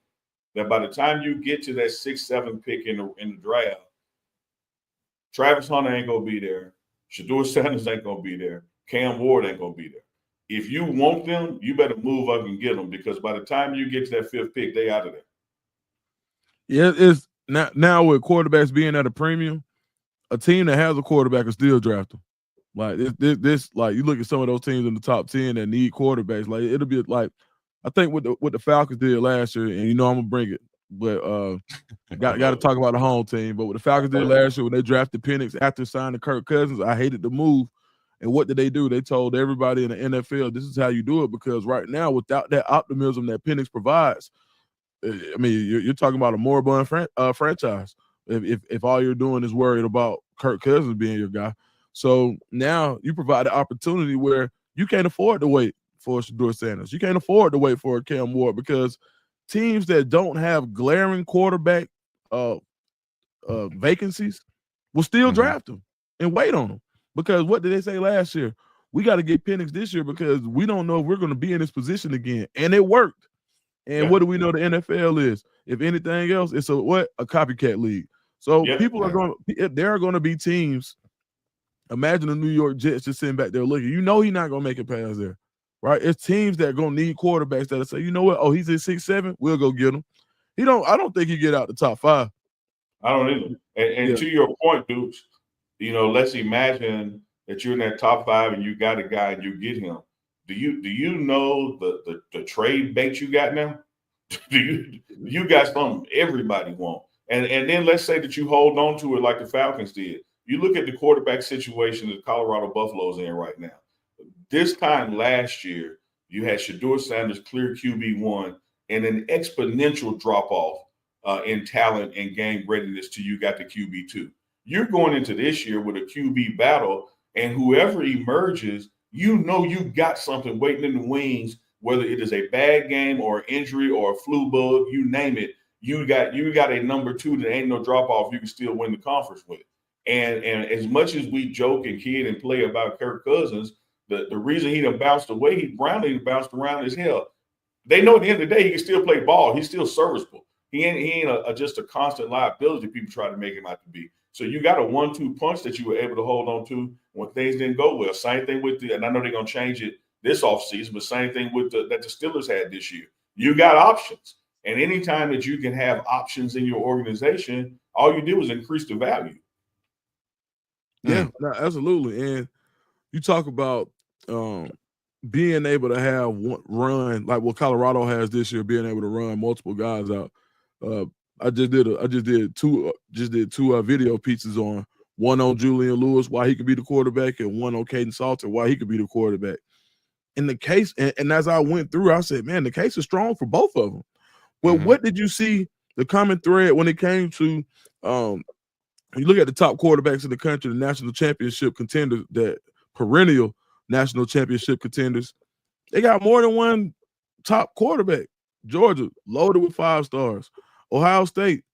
that by the time you get to that 6th, 7th pick in the draft, Travis Hunter ain't gonna be there. Shedeur Sanders ain't gonna be there. Cam Ward ain't gonna be there. If you want them, you better move up and get them, because by the time you get to that 5th pick, they out of there. Yeah, it's now with quarterbacks being at a premium, a team that has a quarterback will still draft them. Like this, like you look at some of those teams in the top 10 that need quarterbacks. Like it'll be like, I think what the Falcons did last year, and I'm gonna bring it, but got to talk about the home team. But what the Falcons did last year when they drafted Penix after signing Kirk Cousins, I hated the move. And what did they do? They told everybody in the NFL, this is how you do it, because right now, without that optimism that Penix provides, I mean, you're talking about a moribund franchise. If all you're doing is worried about Kirk Cousins being your guy. So now you provide an opportunity where you can't afford to wait for Shedeur Sanders. You can't afford to wait for Cam Ward, because teams that don't have glaring quarterback vacancies will still draft them and wait on them. Because what did they say last year? We got to get Penix this year because we don't know if we're going to be in this position again. And it worked. And what do we know the NFL is? If anything else, it's a copycat league. So people are going. There are going to be teams. Imagine the New York Jets just sitting back there looking. He's not going to make it past there, right? It's teams that are going to need quarterbacks that'll say, you know what? Oh, he's in 6-7. We'll go get him. I don't think he get out the top 5. I don't either. And to your point, Dukes, let's imagine that you're in that top 5 and you got a guy and you get him. Do you know the trade bait you got now? You got something everybody want. And then let's say that you hold on to it like the Falcons did. You look at the quarterback situation that Colorado Buffalo's in right now. This time last year, you had Shedeur Sanders clear QB1 and an exponential drop-off in talent and game readiness till you got to QB2. You're going into this year with a QB battle, and whoever emerges, you know you got something waiting in the wings, whether it is a bad game or injury or a flu bug, you name it. You got a number 2 that ain't no drop-off you can still win the conference with. And as much as we joke and kid and play about Kirk Cousins, the reason he done bounced away, Brownlee bounced around as hell. They know at the end of the day he can still play ball. He's still serviceable. He ain't just a constant liability people try to make him out to be. So you got a 1-2 punch that you were able to hold on to when things didn't go well. Same thing with and I know they're gonna change it this offseason, but same thing with that the Steelers had this year. You got options. And anytime that you can have options in your organization, all you do is increase the value. Yeah, no, absolutely. And you talk about being able to have one run like what Colorado has this year, being able to run multiple guys out. I just did two video pieces on one on Julian Lewis, why he could be the quarterback, and one on Caden Salter, why he could be the quarterback. In the case, and as I went through, I said, man, the case is strong for both of them. Well, what did you see the common thread when it came to you look at the top quarterbacks in the country, the national championship contenders, that perennial national championship contenders, they got more than one top quarterback. Georgia, loaded with 5 stars. Ohio State,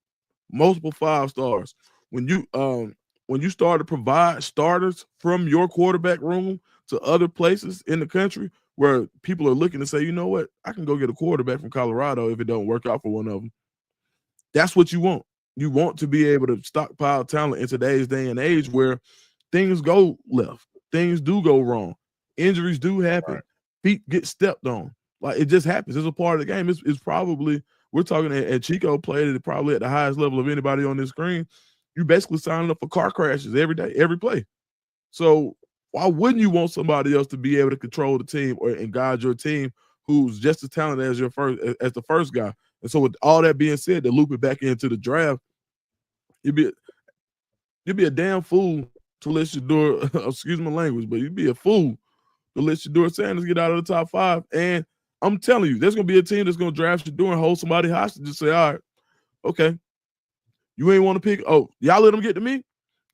multiple 5 stars. When you start to provide starters from your quarterback room to other places in the country where people are looking to say, you know what, I can go get a quarterback from Colorado if it don't work out for one of them. That's what you want. You want to be able to stockpile talent in today's day and age where things go left, things do go wrong, injuries do happen, right. Feet get stepped on. Like, it just happens. It's a part of the game. It's probably, we're talking at CHICO played it probably at the highest level of anybody on this screen. You basically signing up for car crashes every day, every play. So why wouldn't you want somebody else to be able to control the team and guide your team who's just as talented as the first guy? And so with all that being said, to loop it back into the draft, you'd be a damn fool to let Shedeur, excuse my language, but you'd be a fool to let Shedeur Sanders get out of the top 5. And I'm telling you, there's going to be a team that's going to draft Shedeur and hold somebody hostage and say, all right, okay, you ain't want to pick. Oh, y'all let him get to me?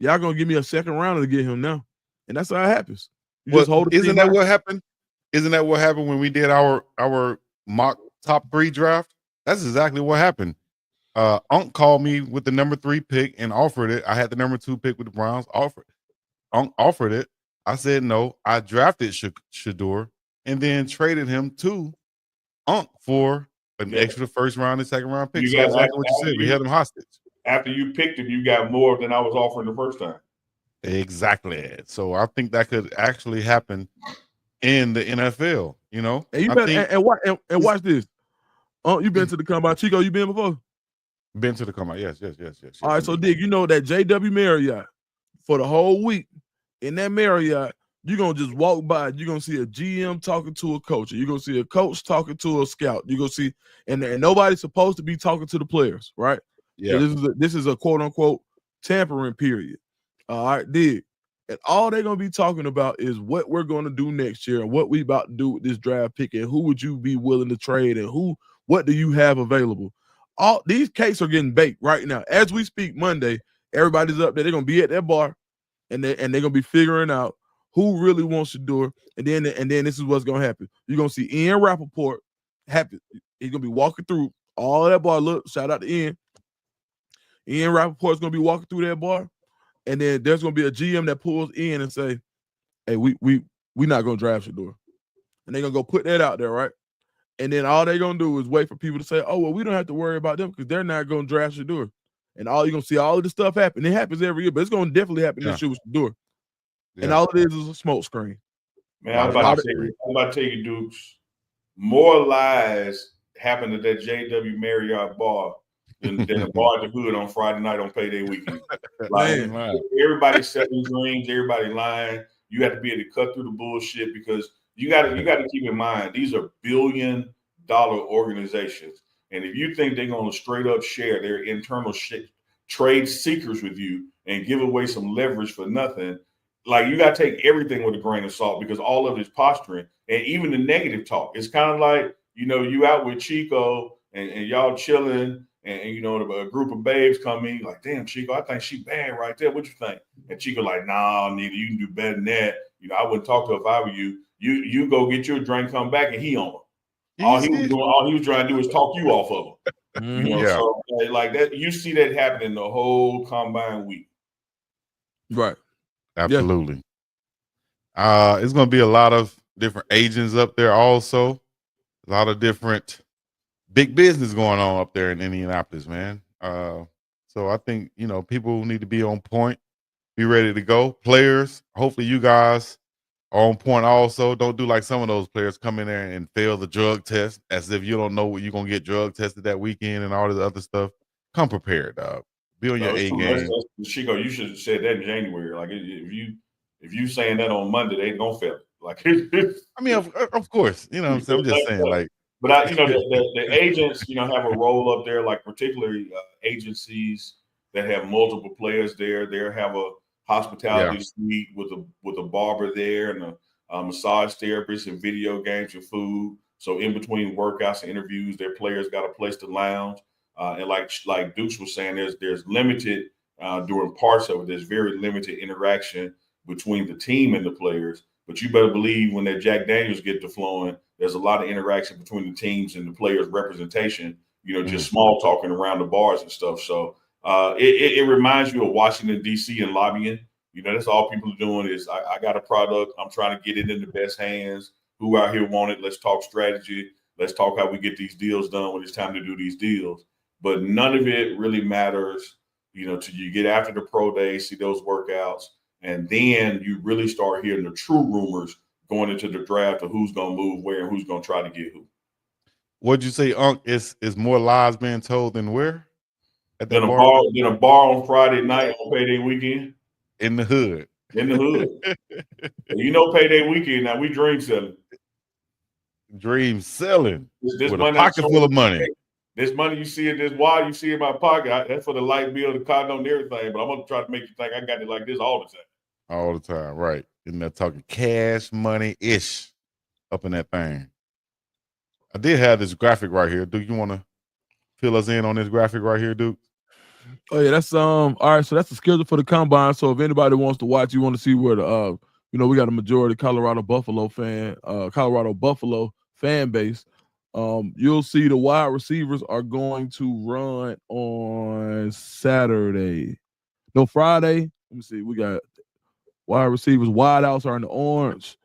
Y'all going to give me a second rounder to get him now. And that's how it happens. Isn't that what happened? Isn't that what happened when we did our mock top 3 draft? That's exactly what happened. Unc called me with the number 3 pick and offered it. I had the number 2 pick with the Browns. Unc offered it. I said no. I drafted Shedeur and then traded him to Unc for an extra first round and second round pick. So exactly what you said. We held him hostage. After you picked him, you got more than I was offering the first time. Exactly. So I think that could actually happen in the NFL. You know, and watch this. You been to the combine, Chico? You been before? Been to the combine. Yes. All right, so Dig, you know that JW Marriott for the whole week in that Marriott, you're gonna just walk by, you're gonna see a GM talking to a coach, you're gonna see a coach talking to a scout, you're gonna see, and nobody's supposed to be talking to the players, right? Yeah. So this is a quote unquote tampering period. All right, Dig. And all they're gonna be talking about is what we're gonna do next year and what we about to do with this draft pick and who would you be willing to trade and what do you have available? All these cakes are getting baked right now. As we speak Monday, everybody's up there. They're gonna be at that bar and they're gonna be figuring out who really wants to do it. And then this is what's gonna happen. You're gonna see Ian Rappaport happen. He's gonna be walking through all that bar. Look, shout out to Ian. Ian Rappaport's gonna be walking through that bar, and then there's gonna be a GM that pulls in and say, "Hey, we not gonna draft Shedeur," and they're gonna go put that out there, right? And then all they're gonna do is wait for people to say, "Oh, well, we don't have to worry about them because they're not gonna draft Shedeur." And you're gonna see all of this stuff happen. It happens every year, but it's gonna definitely happen this year with Shedeur. Yeah. And all it is a smoke screen. Man, I'm about to tell you, Dukes, more lies happened at that JW Marriott bar than a bar at the hood on Friday night on payday weekend. Like, everybody's selling dreams, everybody lying. You have to be able to cut through the bullshit because you got to keep in mind these are billion-dollar organizations, and if you think they're going to straight up share their internal trade secrets with you, and give away some leverage for nothing. Like, you got to take everything with a grain of salt, because all of it is posturing, and even the negative talk. It's kind of like, you out with Chico and y'all chilling, and a group of babes come in, like, damn, Chico, I think she bad right there. What you think? And Chico like, nah, nigga, you can do better than that. I wouldn't talk to her if I were you. You go get your drink, come back, and he on her. All he was trying to do is talk you off of her. So like that, you see that happening the whole combine week. Right. Absolutely. Yeah. It's going to be a lot of different agents up there also. A lot of different big business going on up there in Indianapolis, man. So I think, people need to be on point, be ready to go. Players, hopefully you guys are on point also. Don't do like some of those players come in there and fail the drug test as if you don't know what you're going to get drug tested that weekend and all this other stuff. Come prepared, dog. Be on your A game. Chico, you should have said that in January. Like, if you saying that on Monday, they don't fail it. Like, I mean, of course, I'm saying. I'm just saying, like. But the agents, have a role up there, like particularly agencies that have multiple players there. They have a hospitality suite with a barber there, and a massage therapist, and video games and food. So in between workouts and interviews, their players got a place to lounge. And like Dukes was saying, there's limited during parts of it. There's very limited interaction between the team and the players. But you better believe when that Jack Daniels get to flowing, there's a lot of interaction between the teams and the players' representation. Just small talking around the bars and stuff. So it reminds you of Washington, D.C. and lobbying. That's all people are doing is I got a product. I'm trying to get it in the best hands. Who out here want it? Let's talk strategy. Let's talk how we get these deals done when it's time to do these deals. But none of it really matters, till you get after the pro day, see those workouts, and then you really start hearing the true rumors going into the draft of who's going to move where and who's going to try to get who. What'd you say, Unc? Is more lies being told than where? At the bar? Then a bar on Friday night on payday weekend. In the hood. In the hood. Payday weekend, now we dream selling. Dream selling. This with a pocket full of money. This money you see in this wire, you see in my pocket, that's for the light bill, the condo, and everything. But I'm going to try to make you think I got it like this all the time. All the time, right. Isn't that talking cash money-ish up in that thing? I did have this graphic right here. Duke, you want to fill us in on this graphic right here, Duke? Oh, yeah, that's all right, so that's the schedule for the combine. So if anybody wants to watch, you want to see where the we got a majority Colorado Buffalo fan base. You'll see the wide receivers are going to run on Saturday. No, Friday. Let me see. We got wide receivers. Wideouts are in the orange.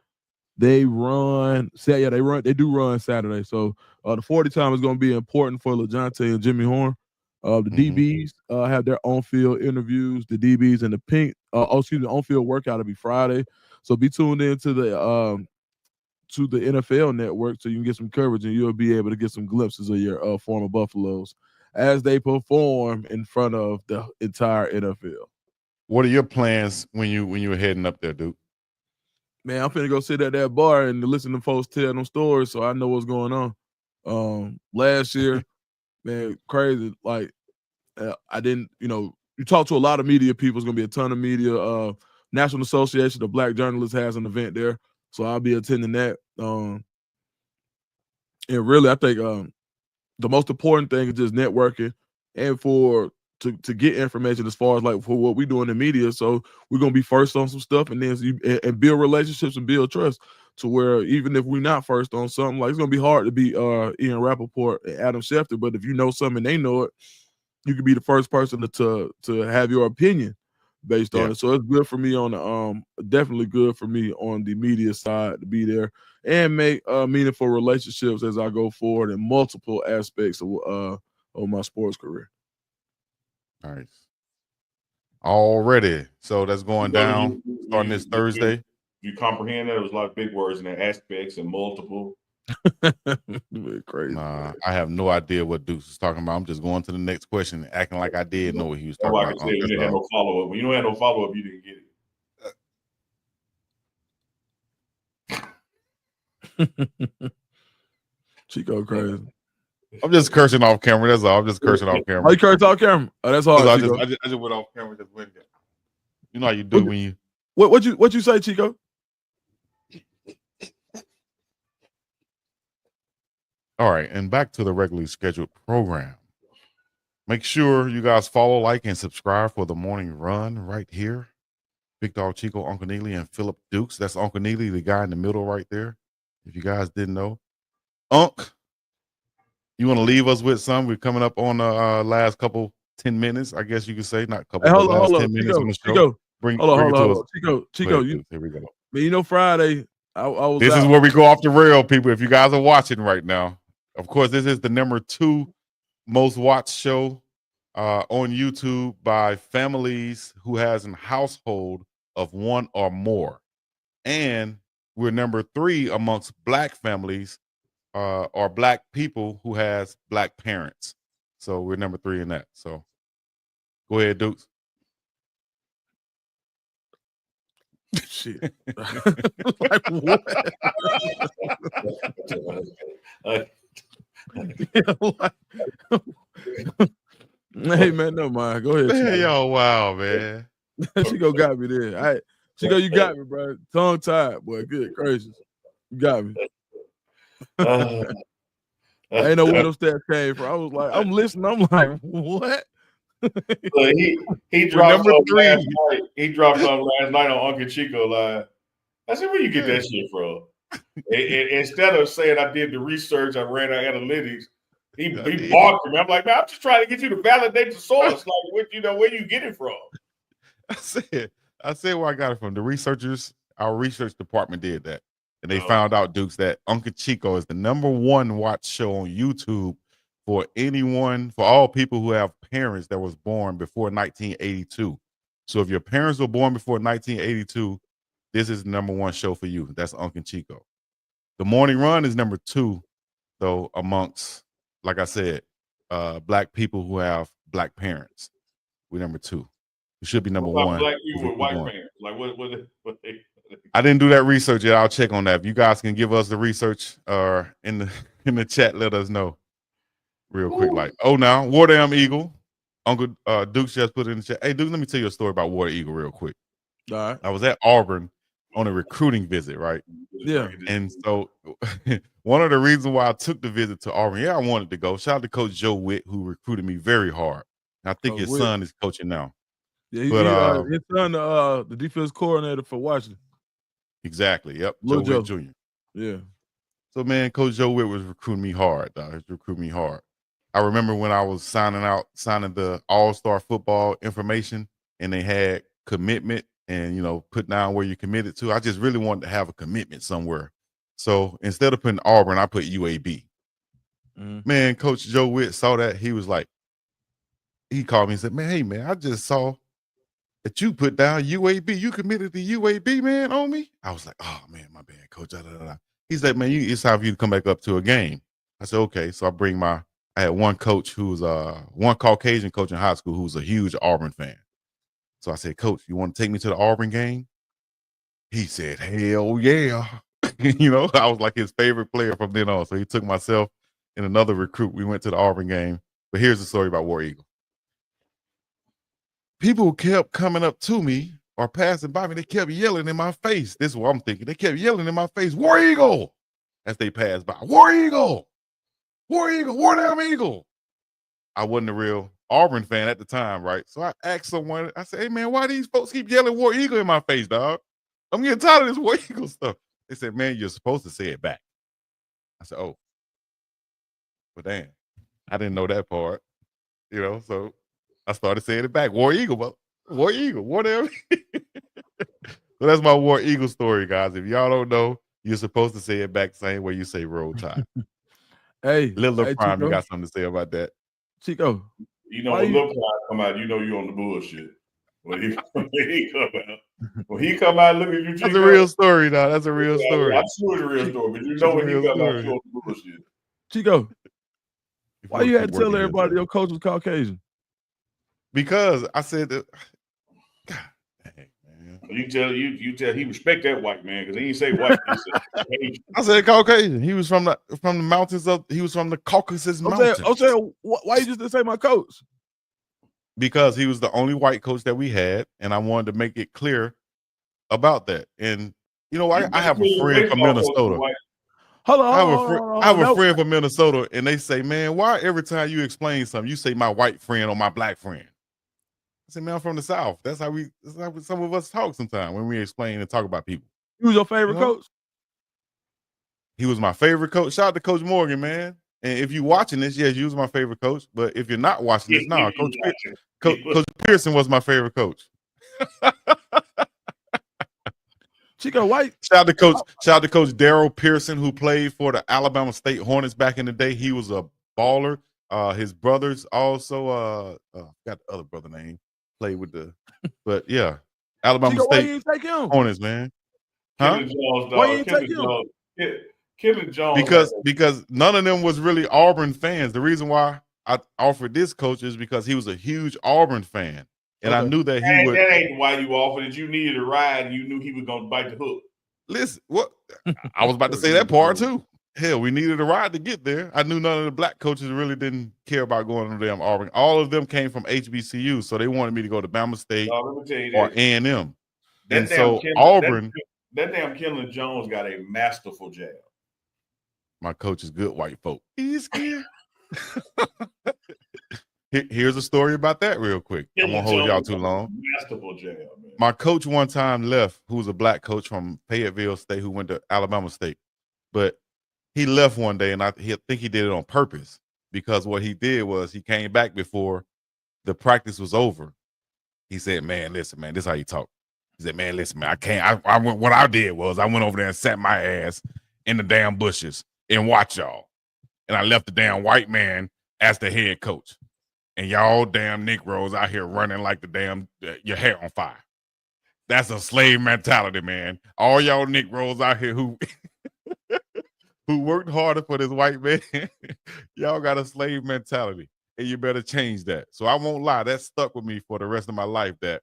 They run. They do run Saturday. So the 40 time is going to be important for LeJohntay and Jimmy Horn. The DBs have their on-field interviews. The DBs and the pink. On-field workout will be Friday. So be tuned in to the NFL Network so you can get some coverage and you'll be able to get some glimpses of your former Buffaloes as they perform in front of the entire NFL. What are your plans when you were heading up there, Duke? Man, I'm finna go sit at that bar and listen to folks tell them stories so I know what's going on. Last year, man, crazy. Like, I didn't, you talk to a lot of media people. It's going to be a ton of media. National Association of Black Journalists has an event there. So I'll be attending that. And really, I think the most important thing is just networking and to get information as far as like for what we do in the media. So we're gonna be first on some stuff, and then and build relationships and build trust to where even if we're not first on something, like it's gonna be hard to be Ian Rappaport and Adam Schefter. But if you know something and they know it, you could be the first person to have your opinion based on it. So it's good for me on definitely good for me on the media side to be there and make meaningful relationships as I go forward in multiple aspects of my sports career. Nice. Already. So that's going down starting this Thursday. You comprehend that? There's a lot of big words in there, aspects and multiple. Crazy. Nah, I have no idea what Dukes is talking about. I'm just going to the next question, acting like I did know what he was talking about. You didn't have no follow-up. When you don't have no follow-up, you didn't get it. Chico crazy. I'm just cursing off camera. That's all. I'm just cursing off camera. Oh, you cursed off camera? Oh, that's hard. I just went off camera. Just went there. You know how you do when you. What you say, Chico? All right, and back to the regularly scheduled program. Make sure you guys follow, like, and subscribe for the morning run right here. Big Dog Chico, Uncle Neely, and Philip Dukes. That's Uncle Neely, the guy in the middle right there. If you guys didn't know. Unc, you want to leave us with some? We're coming up on the last 10 minutes, I guess you could say. Not couple, hey, but last 10 minutes on the show. Chico, bring hold it to on. us. Chico, here we go. You know, Friday, I was This out. is where we go off the rail, people. If you guys are watching right now, of course, this is the number 2 most watched show on YouTube by families who has a household of 1 or more. And we're number 3 amongst Black families or Black people who has Black parents. So we're number 3 in that. So go ahead, Dukes. Shit. Like what? Hey man, no mind. Go ahead. Hey, yo, wow, man. Chico got me there. All right. Chico, you got me, bro. Tongue tied, boy. Good gracious. You got me. I ain't know where those stats came from. I was like, I'm listening. I'm like, what? he dropped number 3 last night. He dropped something last night on Uncle Chico live. I said, where you get that shit from? Instead of saying I did the research, I ran our analytics. He barked at me. I'm like, man, I'm just trying to get you to validate the source. Like, where you get it from? I said where I got it from. The researchers, our research department did that. And they found out, Dukes, that Uncle Chico is the number 1 watched show on YouTube for all people who have parents that was born before 1982. So if your parents were born before 1982, this is the number 1 show for you. That's Uncle Chico. The Morning Run is number 2, though, amongst, like I said, Black people who have Black parents. We're number 2. It should be number 1. Black people with white parents. Like what they I didn't do that research yet. I'll check on that. If you guys can give us the research or in the chat, let us know real quick. Like, now War Damn Eagle, Uncle Dukes just put it in the chat. Hey, Duke, let me tell you a story about War Eagle real quick. All right. I was at Auburn on a recruiting visit, right? Yeah. And so one of the reasons why I took the visit to Auburn, I wanted to go. Shout out to Coach Joe Witt, who recruited me very hard. And I think his son is coaching now. Yeah, his son, the defense coordinator for Washington. Exactly. Yep. Joe Witt Jr. Yeah. So man, Coach Joe Witt was recruiting me hard, dog. He was recruiting me hard. I remember when I was signing the all-star football information, and they had commitment and put down where you committed to. I just really wanted to have a commitment somewhere. So instead of putting Auburn, I put UAB. Man, Coach Joe Witt saw that. He was like, he called me and said, man, hey man, I just saw that you put down UAB. You committed to UAB, man, on me. I was like, oh man, my bad, Coach. He's like, man, it's time for you to come back up to a game. I said, okay. So I had one coach who's one Caucasian coach in high school who's a huge Auburn fan. So I said, Coach, you want to take me to the Auburn game? He said, hell yeah. I was like his favorite player from then on. So he took myself and another recruit. We went to the Auburn game. But here's the story about War Eagle. People kept coming up to me or passing by me. They kept yelling in my face. This is what I'm thinking. They kept yelling in my face, War Eagle, as they passed by. War Eagle, War Eagle, War Damn Eagle. I wasn't a real Auburn fan at the time, right? So I asked someone, I said, hey man, why these folks keep yelling War Eagle in my face, dog? I'm getting tired of this War Eagle stuff. They said, man, you're supposed to say it back. I said, oh, but damn, I didn't know that part, so I started saying it back. War Eagle, but War Eagle, whatever. So that's my War Eagle story, guys. If y'all don't know, you're supposed to say it back the same way you say Roll Tide. Hey, Little Prime, Chico, you got something to say about that? Chico, when Lil Prime come out, you on the bullshit. When he come out, look at you. Chico. That's a real story, dog. That's a real story. I'm sure it's a real story, but when he come out, you on the bullshit. Chico, why you had to tell everybody your coach was Caucasian? Because I said that. God dang, man. You tell he respect that white man because he didn't say white. He said Caucasian. I said Caucasian. He was from the mountains he was from the Caucasus Mountains. I'm saying, why you just didn't say my coach? Because he was the only white coach that we had, and I wanted to make it clear about that. And you know, I have a friend from Minnesota. Hold on, I have a friend from Minnesota, and they say, man, why every time you explain something, you say my white friend or my black friend? I said, man, I'm from the South. That's how some of us talk sometimes when we explain and talk about people. He was your favorite coach? He was my favorite coach. Shout out to Coach Morgan, man. And if you're watching this, yes, you was my favorite coach. But if you're not watching this, no, Coach Pearson was my favorite coach. Chico White. Shout out to Coach Daryl Pearson, who played for the Alabama State Hornets back in the day. He was a baller. His brothers also got the other brother name. Played with but yeah, Alabama Chico, State Hornets, man. Huh? Why you take him? Kevin Jones. Because none of them was really Auburn fans. The reason why I offered this coach is because he was a huge Auburn fan. And I knew that he would. That ain't why you offered it. You needed a ride and you knew he was gonna bite the hook. Listen, what I was about to say that part too. Hell, we needed a ride to get there. I knew none of the black coaches really didn't care about going to damn Auburn. All of them came from HBCU, so they wanted me to go to Bama State or A&M. And so Auburn. That damn Kendall Jones got a masterful jab. My coach is good white folk. He's scared. Here's a story about that real quick. I won't hold y'all too long. Masterful jab, man. My coach one time left, who was a black coach from Fayetteville State who went to Alabama State. But he left one day, and I think he did it on purpose, because what he did was he came back before the practice was over. He said, man, listen, man, this is how you talk. He said, man, listen, man, what I did was I went over there and sat my ass in the damn bushes and watched y'all. And I left the damn white man as the head coach. And y'all damn Negroes out here running like the damn, your hair on fire. That's a slave mentality, man. All y'all Negroes out here who worked harder for this white man, y'all got a slave mentality. And you better change that. So I won't lie, that stuck with me for the rest of my life, that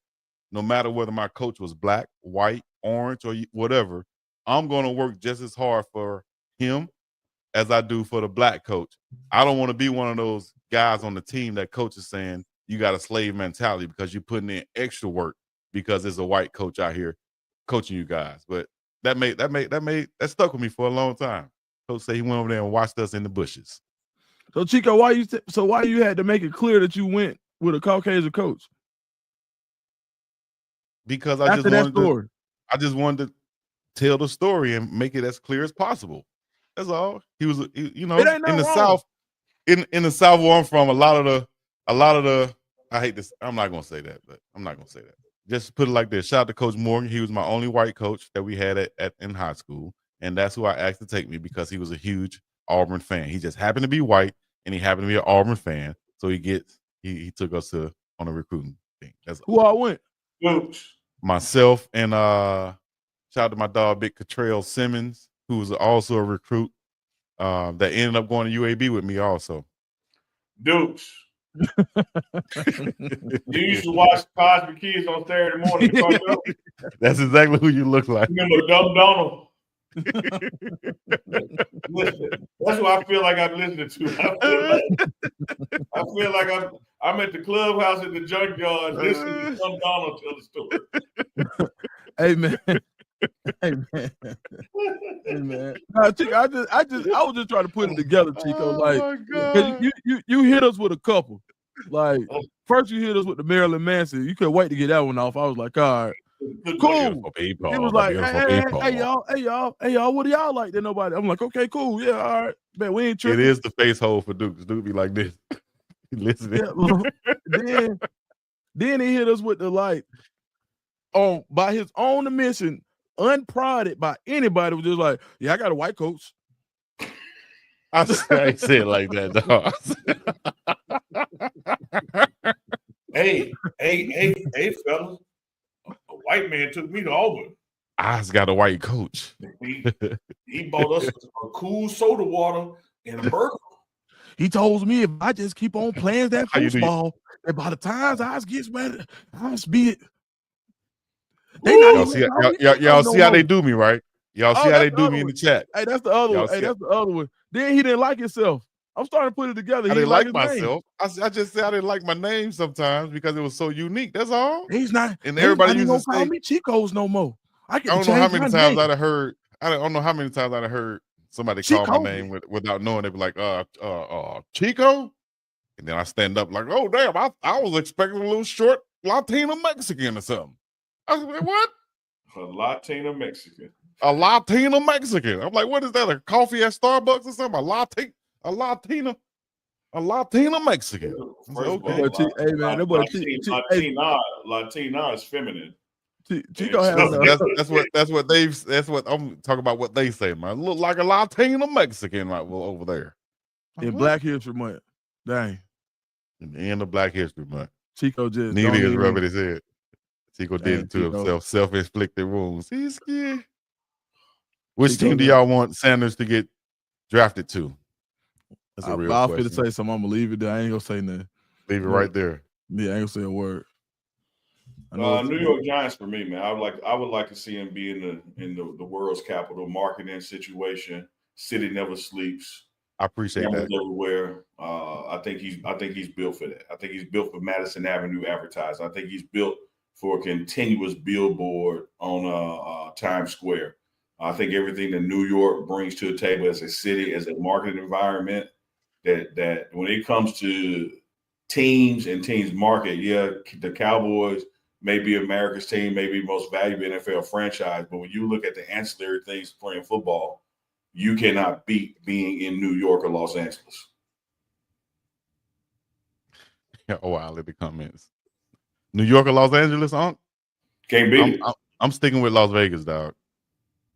no matter whether my coach was black, white, orange, or whatever, I'm going to work just as hard for him as I do for the black coach. I don't want to be one of those guys on the team that coach is saying you got a slave mentality because you're putting in extra work because there's a white coach out here coaching you guys. But that stuck with me for a long time. Coach said he went over there and watched us in the bushes. So Chico, why you had to make it clear that you went with a Caucasian coach? Because I just wanted to tell the story and make it as clear as possible. That's all. He was, in the South, in the South where I'm from, a lot of the, I hate this. I'm not gonna say that, but I'm not gonna say that. Just put it like this. Shout out to Coach Morgan. He was my only white coach that we had in high school, and that's who I asked to take me because he was a huge Auburn fan. He just happened to be white, and he happened to be an Auburn fan. So he took us on a recruiting thing. That's who I went. Oops. Myself and shout out to my dog Big Catrell Simmons, who was also a recruit that ended up going to UAB with me also. Dukes. You used to watch Cosby Kids on Saturday morning. That's exactly who you look like. Remember Doug Donald? That's what I feel like I'm listening to. I feel like I'm at the clubhouse in the junkyard listening to Doug Donald tell the story. Hey man. Hey man. No, Chico, I was just trying to put it together, Chico. You hit us with a couple. Like first you hit us with the Marilyn Manson. You couldn't wait to get that one off. I was like, all right, cool. It was like, hey y'all, what do y'all like? Then nobody. I'm like, okay, cool, yeah, all right, man. We ain't tripping. It is the face hole for Dukes. Duke be like this. Listening. Yeah, then he hit us with the by his own admission, unprodded by anybody, was just like, yeah, I got a white coach. I said it like that, dog. Hey, fellas. A white man took me to Auburn. I got a white coach. He bought us a cool soda water and a burger. He told me if I just keep on playing that football, and by the time I get ready, I'll be it. Y'all see how they do me, right? Y'all see how they do me in the chat. Hey, that's the other one. Hey, that's the other one. Then he didn't like himself. I'm starting to put it together. I He didn't like like his name. myself. I just said I didn't like my name sometimes because it was so unique. That's all. He's not. And He's everybody not even used to gonna call say, me Chico's no more. I get I to don't know how change many my times name. I'd have heard. I don't know how many times I'd have heard somebody call my name without knowing. They'd be like, Chico. And then I stand up like, oh, damn, I was expecting a little short Latino Mexican or something. I was like, what? A Latino Mexican. A Latino Mexican. I'm like, what is that? A coffee at Starbucks or something? A Latina Mexican. First of okay. all, hey man, that boy Latina is feminine. Chico has that's what I'm talking about. What they say, man. Look like a Latino Mexican, like over there. In Black History Month. Dang. In the end of Black History Month. Chico just Neely is rubbing his head. Chico did it to Chico. himself, self-inflicted wounds. He's scared. Which team do y'all want Sanders to get drafted to? That's a real question. I was finna say something. I'm gonna leave it there. I ain't gonna say nothing. Leave it right there. Yeah, I ain't gonna say a word. New York Giants for me, man. I would like to see him be in the world's capital marketing situation. City never sleeps. I appreciate that. Everywhere. I think he's built for that. I think he's built for Madison Avenue advertising. I think he's built for a continuous billboard on Times Square. I think everything that New York brings to the table as a city, as a marketing environment, that when it comes to teams and teams market, yeah, the Cowboys may be America's team, may be most valuable NFL franchise, but when you look at the ancillary things playing football, you cannot beat being in New York or Los Angeles. Oh, I'll let the comments. New York or Los Angeles, Unc? Can't beat it. I'm sticking with Las Vegas, dog.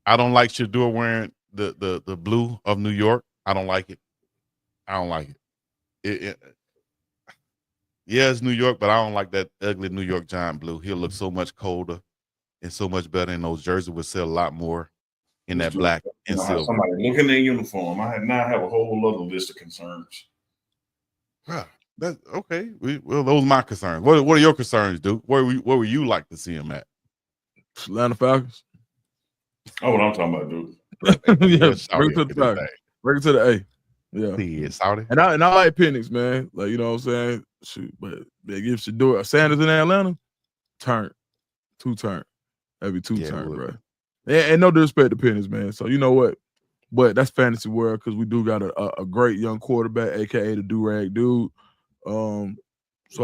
I don't like Shador wearing the blue of New York. I don't like it. I don't like it. Yeah, it's New York, but I don't like that ugly New York Giant blue. He'll look so much colder and so much better, and those jerseys would sell a lot more in that black and silver. Somebody look in their uniform. I now have a whole other list of concerns. That's okay. Well, those are my concerns. What are your concerns, Duke? Where would you like to see him at? Atlanta Falcons. Oh, what I'm talking about, dude. Yeah, bring it to the Falcons. Bring it to the A. Yeah. He is Saudi. And I like Penix, man. Like, you know what I'm saying? Shoot, but they give Shador Sanders in Atlanta, turn. That'd be two turn, bro. And no disrespect to Penix, man. So you know what? But that's fantasy world because we do got a great young quarterback, aka the do-rag dude. So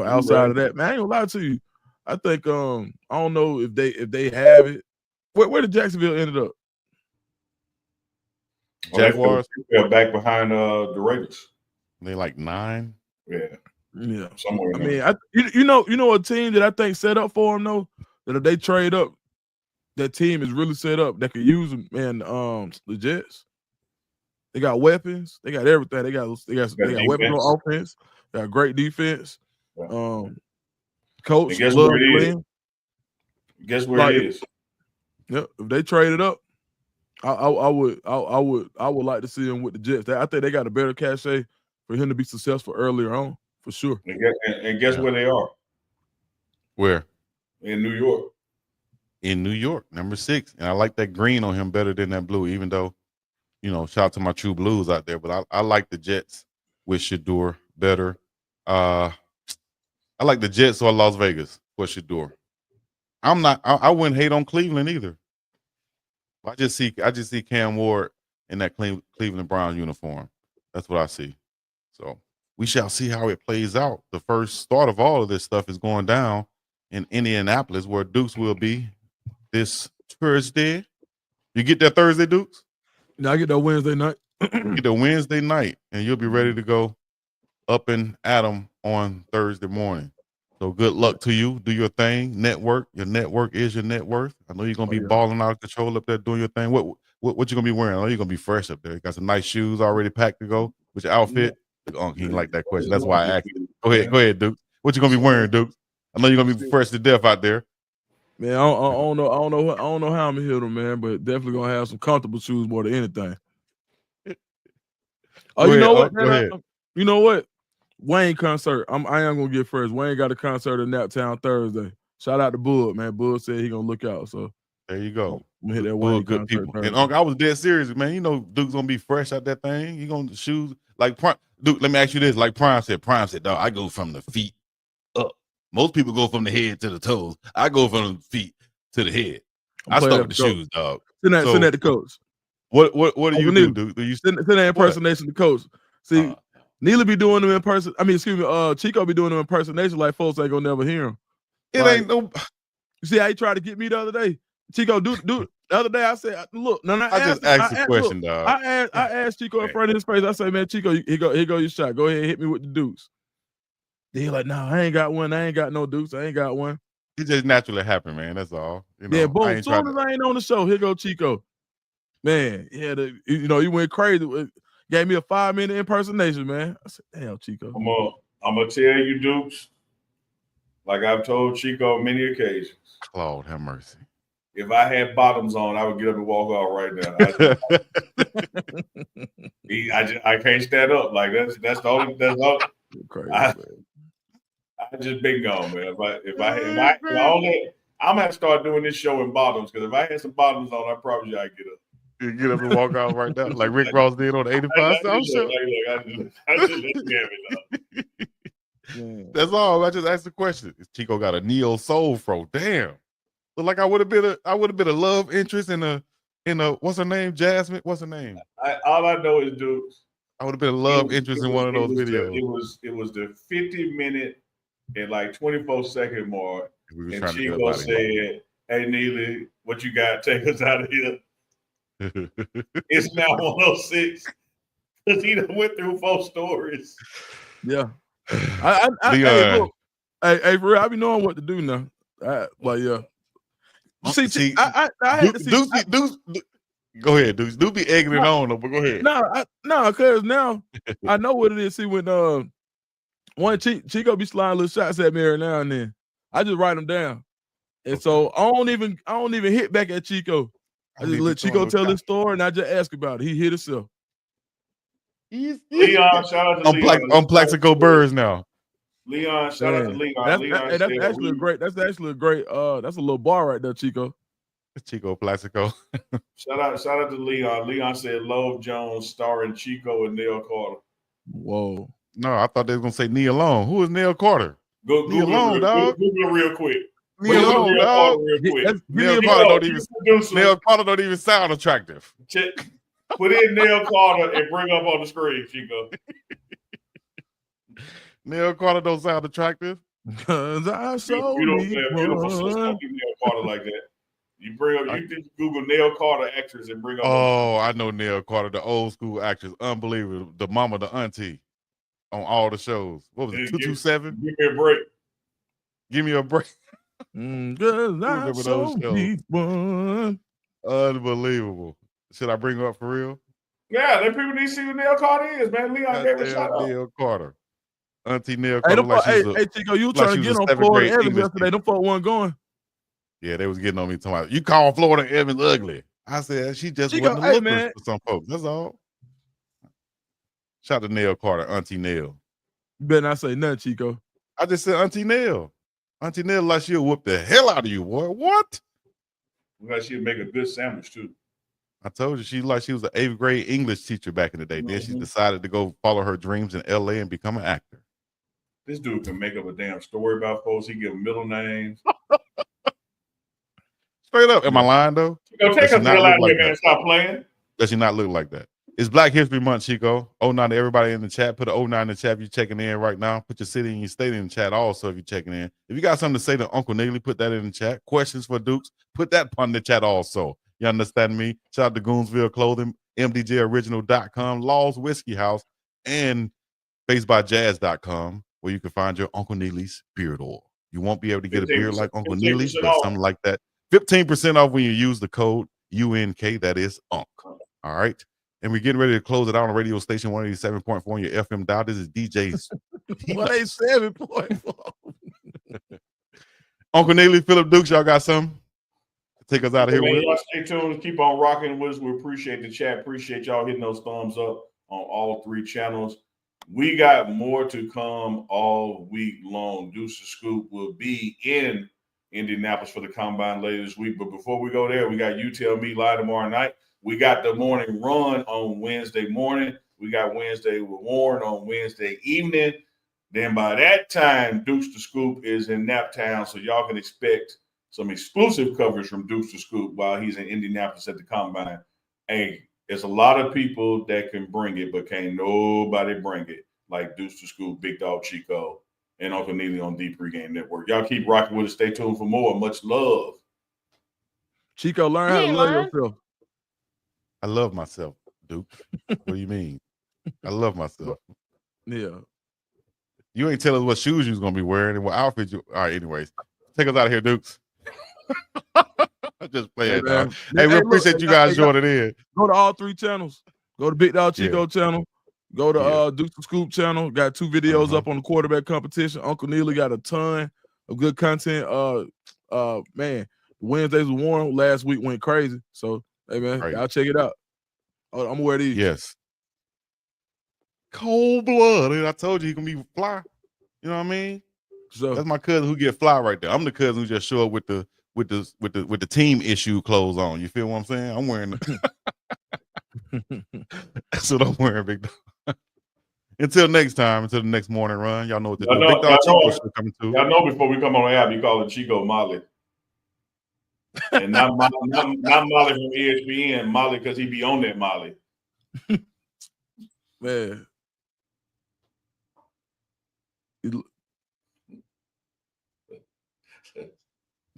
outside of that, man, I ain't gonna lie to you. I think I don't know if they have it. Where did Jacksonville ended up? Jaguars. They're back behind the Raiders. They like 9. Yeah. Somewhere. I mean, you know a team that I think set up for them though. That if they trade up, that team is really set up that could use them. And the Jets, they got weapons. They got everything. They got weapons on offense. They got great defense. Coach, guess where it is. Guess where it is. Yep. If they traded up, I would like to see him with the Jets. I think they got a better cachet for him to be successful earlier on, for sure. And guess where they are? Where? In New York. In New York, number 6. And I like that green on him better than that blue, even though, you know, shout out to my true blues out there. But I like the Jets with Shador better. I like the Jets or Las Vegas for Shador. I wouldn't hate on Cleveland either. I just see Cam Ward in that Cleveland Browns uniform. That's what I see. So we shall see how it plays out. The first start of all of this stuff is going down in Indianapolis, where Dukes will be this Thursday. You get that Thursday, Dukes? No, I get that Wednesday night. Get the Wednesday night, and you'll be ready to go up and at 'em on Thursday morning. So good luck to you. Do your thing. Network. Your network is your net worth. I know you're gonna be balling out of control up there doing your thing. What you gonna be wearing? I know you're gonna be fresh up there. You got some nice shoes already packed to go with your outfit. Oh, he didn't like that question. That's why I asked you. Go ahead, Duke. What you gonna be wearing, Duke? I know you're gonna be fresh to death out there. Man, I don't know how I'm gonna hit them, man, but definitely gonna have some comfortable shoes more than anything. Oh, you know what? You know what? Wayne concert. I am gonna get first. Wayne got a concert in Naptown Thursday. Shout out to Bud, man. Bud said he gonna look out. So there you go. I'm gonna hit that Wayne good concert people. Thursday. And I was dead serious, man. You know Duke's gonna be fresh out that thing. You gonna shoes. Like dude, let me ask you this. Like Prime said, dog, I go from the feet up. Most people go from the head to the toes. I go from the feet to the head. I start with the shoes, dog. Send that to coach. What do you do, dude? Do you send that impersonation to coach? See, Neely be doing them in person. I mean, excuse me, Chico be doing them impersonation like folks ain't gonna never hear him. It ain't no. You see how he tried to get me the other day? Chico, do the other day I said, look, I just asked the question, dog. I asked Chico in front of his face. I say, man, Chico, here go your shot. Go ahead and hit me with the deuce. He like, no, I ain't got one. I ain't got no deuce. I ain't got one. It just naturally happened, man. That's all. You know, yeah, boom. As soon as I ain't on the show, here go Chico. Man, yeah, he went crazy. Gave me a 5-minute impersonation, man. I said, damn, Chico. I'm gonna tell you, Dukes, like I've told Chico on many occasions. Claude, have mercy. If I had bottoms on, I would get up and walk out right now. I can't stand up. Like that's the only. That's all. Crazy, I just been gone, man. If I only, I'm gonna have to start doing this show in bottoms, because if I had some bottoms on, I probably I'd get up. You get up and walk out right now, like Rick Ross did on the 85 South Show. That's all. I just asked the question. Chico got a neo soul fro. Damn. Look like I would have been a love interest in a what's her name? Jasmine. What's her name? All I know is, dude, I would have been a love interest in one of those videos. It was the 50-minute and like 24-second mark. And Chico said, "Hey Neely, what you got? Take us out of here." It's now 106 because he done went through 4 stories. Yeah. Hey, for real, I be knowing what to do now. Like, yeah. See, I had to see. Deuce, go ahead, Deuce. Do be egging it on, but go ahead. No, because now I know what it is. See, when one Chico be sliding little shots at me every now and then, I just write them down, and so I don't even hit back at Chico. I just let Chico tell his story, and I just ask about it. He hit himself. Leon, shout out to Leon. On Plaxico Birds now. Leon, shout out to Leon. That's actually a great. That's a little bar right there, Chico. Chico Plaxico. shout out to Leon. Leon said Love Jones starring Chico and Neil Carter. Whoa. No, I thought they was gonna say Neil Long. Who is Neil Carter? Google Long, dog. Google real quick. Neil Long, dog. Neil Carter don't even sound attractive. Put in Neil Carter and bring up on the screen, Chico. Neil Carter don't sound attractive. Cause I so you don't play a beautiful sister Neil Carter like that. You bring up, you just Google Neil Carter actress and bring up. Oh, I know Neil Carter, the old school actress, unbelievable. The mama, the auntie, on all the shows. What was it? 227. Give me a break. Give me a break. Cause I so deep one. Unbelievable. Should I bring her up for real? Yeah, them people need to see who Neil Carter is, man. Leon gave a shout out. Neil Carter. Auntie Neil Carter. Hey, Chico, you trying to get on Florida Evans yesterday. Them folk weren't going. Yeah, they was getting on me talking about, you call Florida Evans ugly. I said, she just wasn't a looker for some folks. That's all. Shout out to Neil Carter, Auntie Neil. You better not say nothing, Chico. I just said Auntie Neil. Auntie Neil like she'll whoop the hell out of you, boy. What? Like she'll make a good sandwich, too. I told you, she was an 8th grade English teacher back in the day. Then she decided to go follow her dreams in LA and become an actor. This dude can make up a damn story about folks. He give them middle names. Straight up. Am I lying, though? Chico, take us out here, man. Stop playing. Does she not look like that? It's Black History Month, Chico. 09 to everybody in the chat. Put a 09 in the chat if you're checking in right now. Put your city and your state in the chat also if you're checking in. If you got something to say to Uncle Neely, put that in the chat. Questions for Dukes, put that in the chat also. You understand me? Shout out to Goonsville Clothing, MDJOriginal.com, Law's Whiskey House, and FaceByJazz.com, where you can find your Uncle Neely's beard oil. You won't be able to get a beard like Uncle Neely's, but something like that. 15% off when you use the code UNK, that is UNK. All right. And we're getting ready to close it out on radio station 187.4 on your FM dial. This is DJ's 187.4. Uncle Neely, Philip Dukes, y'all got something? Take us out of here. Y'all stay tuned. Keep on rocking with us. We appreciate the chat. Appreciate y'all hitting those thumbs up on all 3 channels. We got more to come all week long. Deuce the Scoop will be in Indianapolis for the Combine later this week. But before we go there, we got You Tell Me live tomorrow night. We got the morning run on Wednesday morning. We got Wednesday with Warren on Wednesday evening. Then by that time, Dukes to Scoop is in Naptown, so y'all can expect some exclusive coverage from Dukes to Scoop while he's in Indianapolis at the Combine. Hey, there's a lot of people that can bring it, but can't nobody bring it like Dukes to Scoop, Big Dog Chico, and Uncle Neely on D Pregame Network. Y'all keep rocking with us. Stay tuned for more. Much love. Chico, learn how to love yourself. I love myself, Duke. What do you mean? I love myself. Yeah. You ain't tell us what shoes you was gonna be wearing and what outfit you. All right, anyways, take us out of here, Dukes. Just play it, dog. Hey, we appreciate you guys joining in. Go to all 3 channels. Go to Big Dog Chico channel. Go to Dukes to Scoop channel. Got 2 videos up on the quarterback competition. Uncle Neely got a ton of good content. Man, Wednesdays with Warren last week went crazy. So, hey man, y'all check it out. I'm gonna wear these. Yes. Cold blood. I told you he gonna be fly. You know what I mean? So that's my cousin who get fly right there. I'm the cousin who just show up with the team issue clothes on. You feel what I'm saying? I'm wearing that's what I'm wearing, Big Dog. Until next time, until the next morning run. Y'all know what to do. Big Dog Chico show coming too. Y'all know before we come on the app, you call it Chico Molly. And not Molly from ESPN, Molly because he be on that Molly. Man.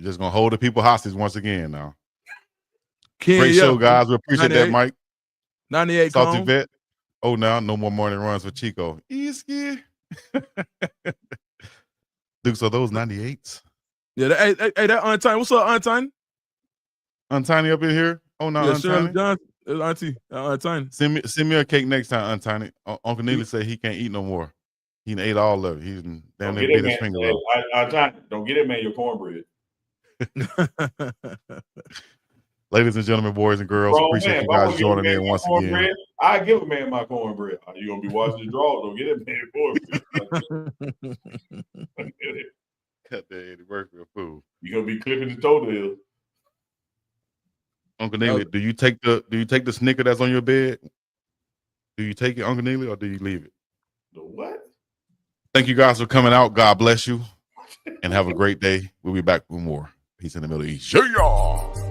You're just gonna hold the people hostage once again now. Great show, guys. We appreciate that, Mike. 98 Salty Vet. Oh, now no more morning runs for Chico. Easy. Dukes, are those 98s? Yeah, hey, that Untiny. What's up, Untiny? Untiny up in here? Oh, no, Untiny. John, Auntie, Untiny. Send me a cake next time, Untiny. Uncle Neely said he can't eat no more. He ate all of it. He's damn near bit his finger off. Don't get it, man, your cornbread. Ladies and gentlemen, boys and girls, appreciate you guys joining in once again. I give a man my cornbread. Are you gonna be watching the draw? Don't get it, man, cornbread. Cut that Eddie Murphy a fool. You're gonna be clipping the toenail. Uncle Neely, do you take the Snicker that's on your bed? Do you take it, Uncle Neely, or do you leave it? The what? Thank you guys for coming out. God bless you, and have a great day. We'll be back with more Peace in the Middle East. See y'all.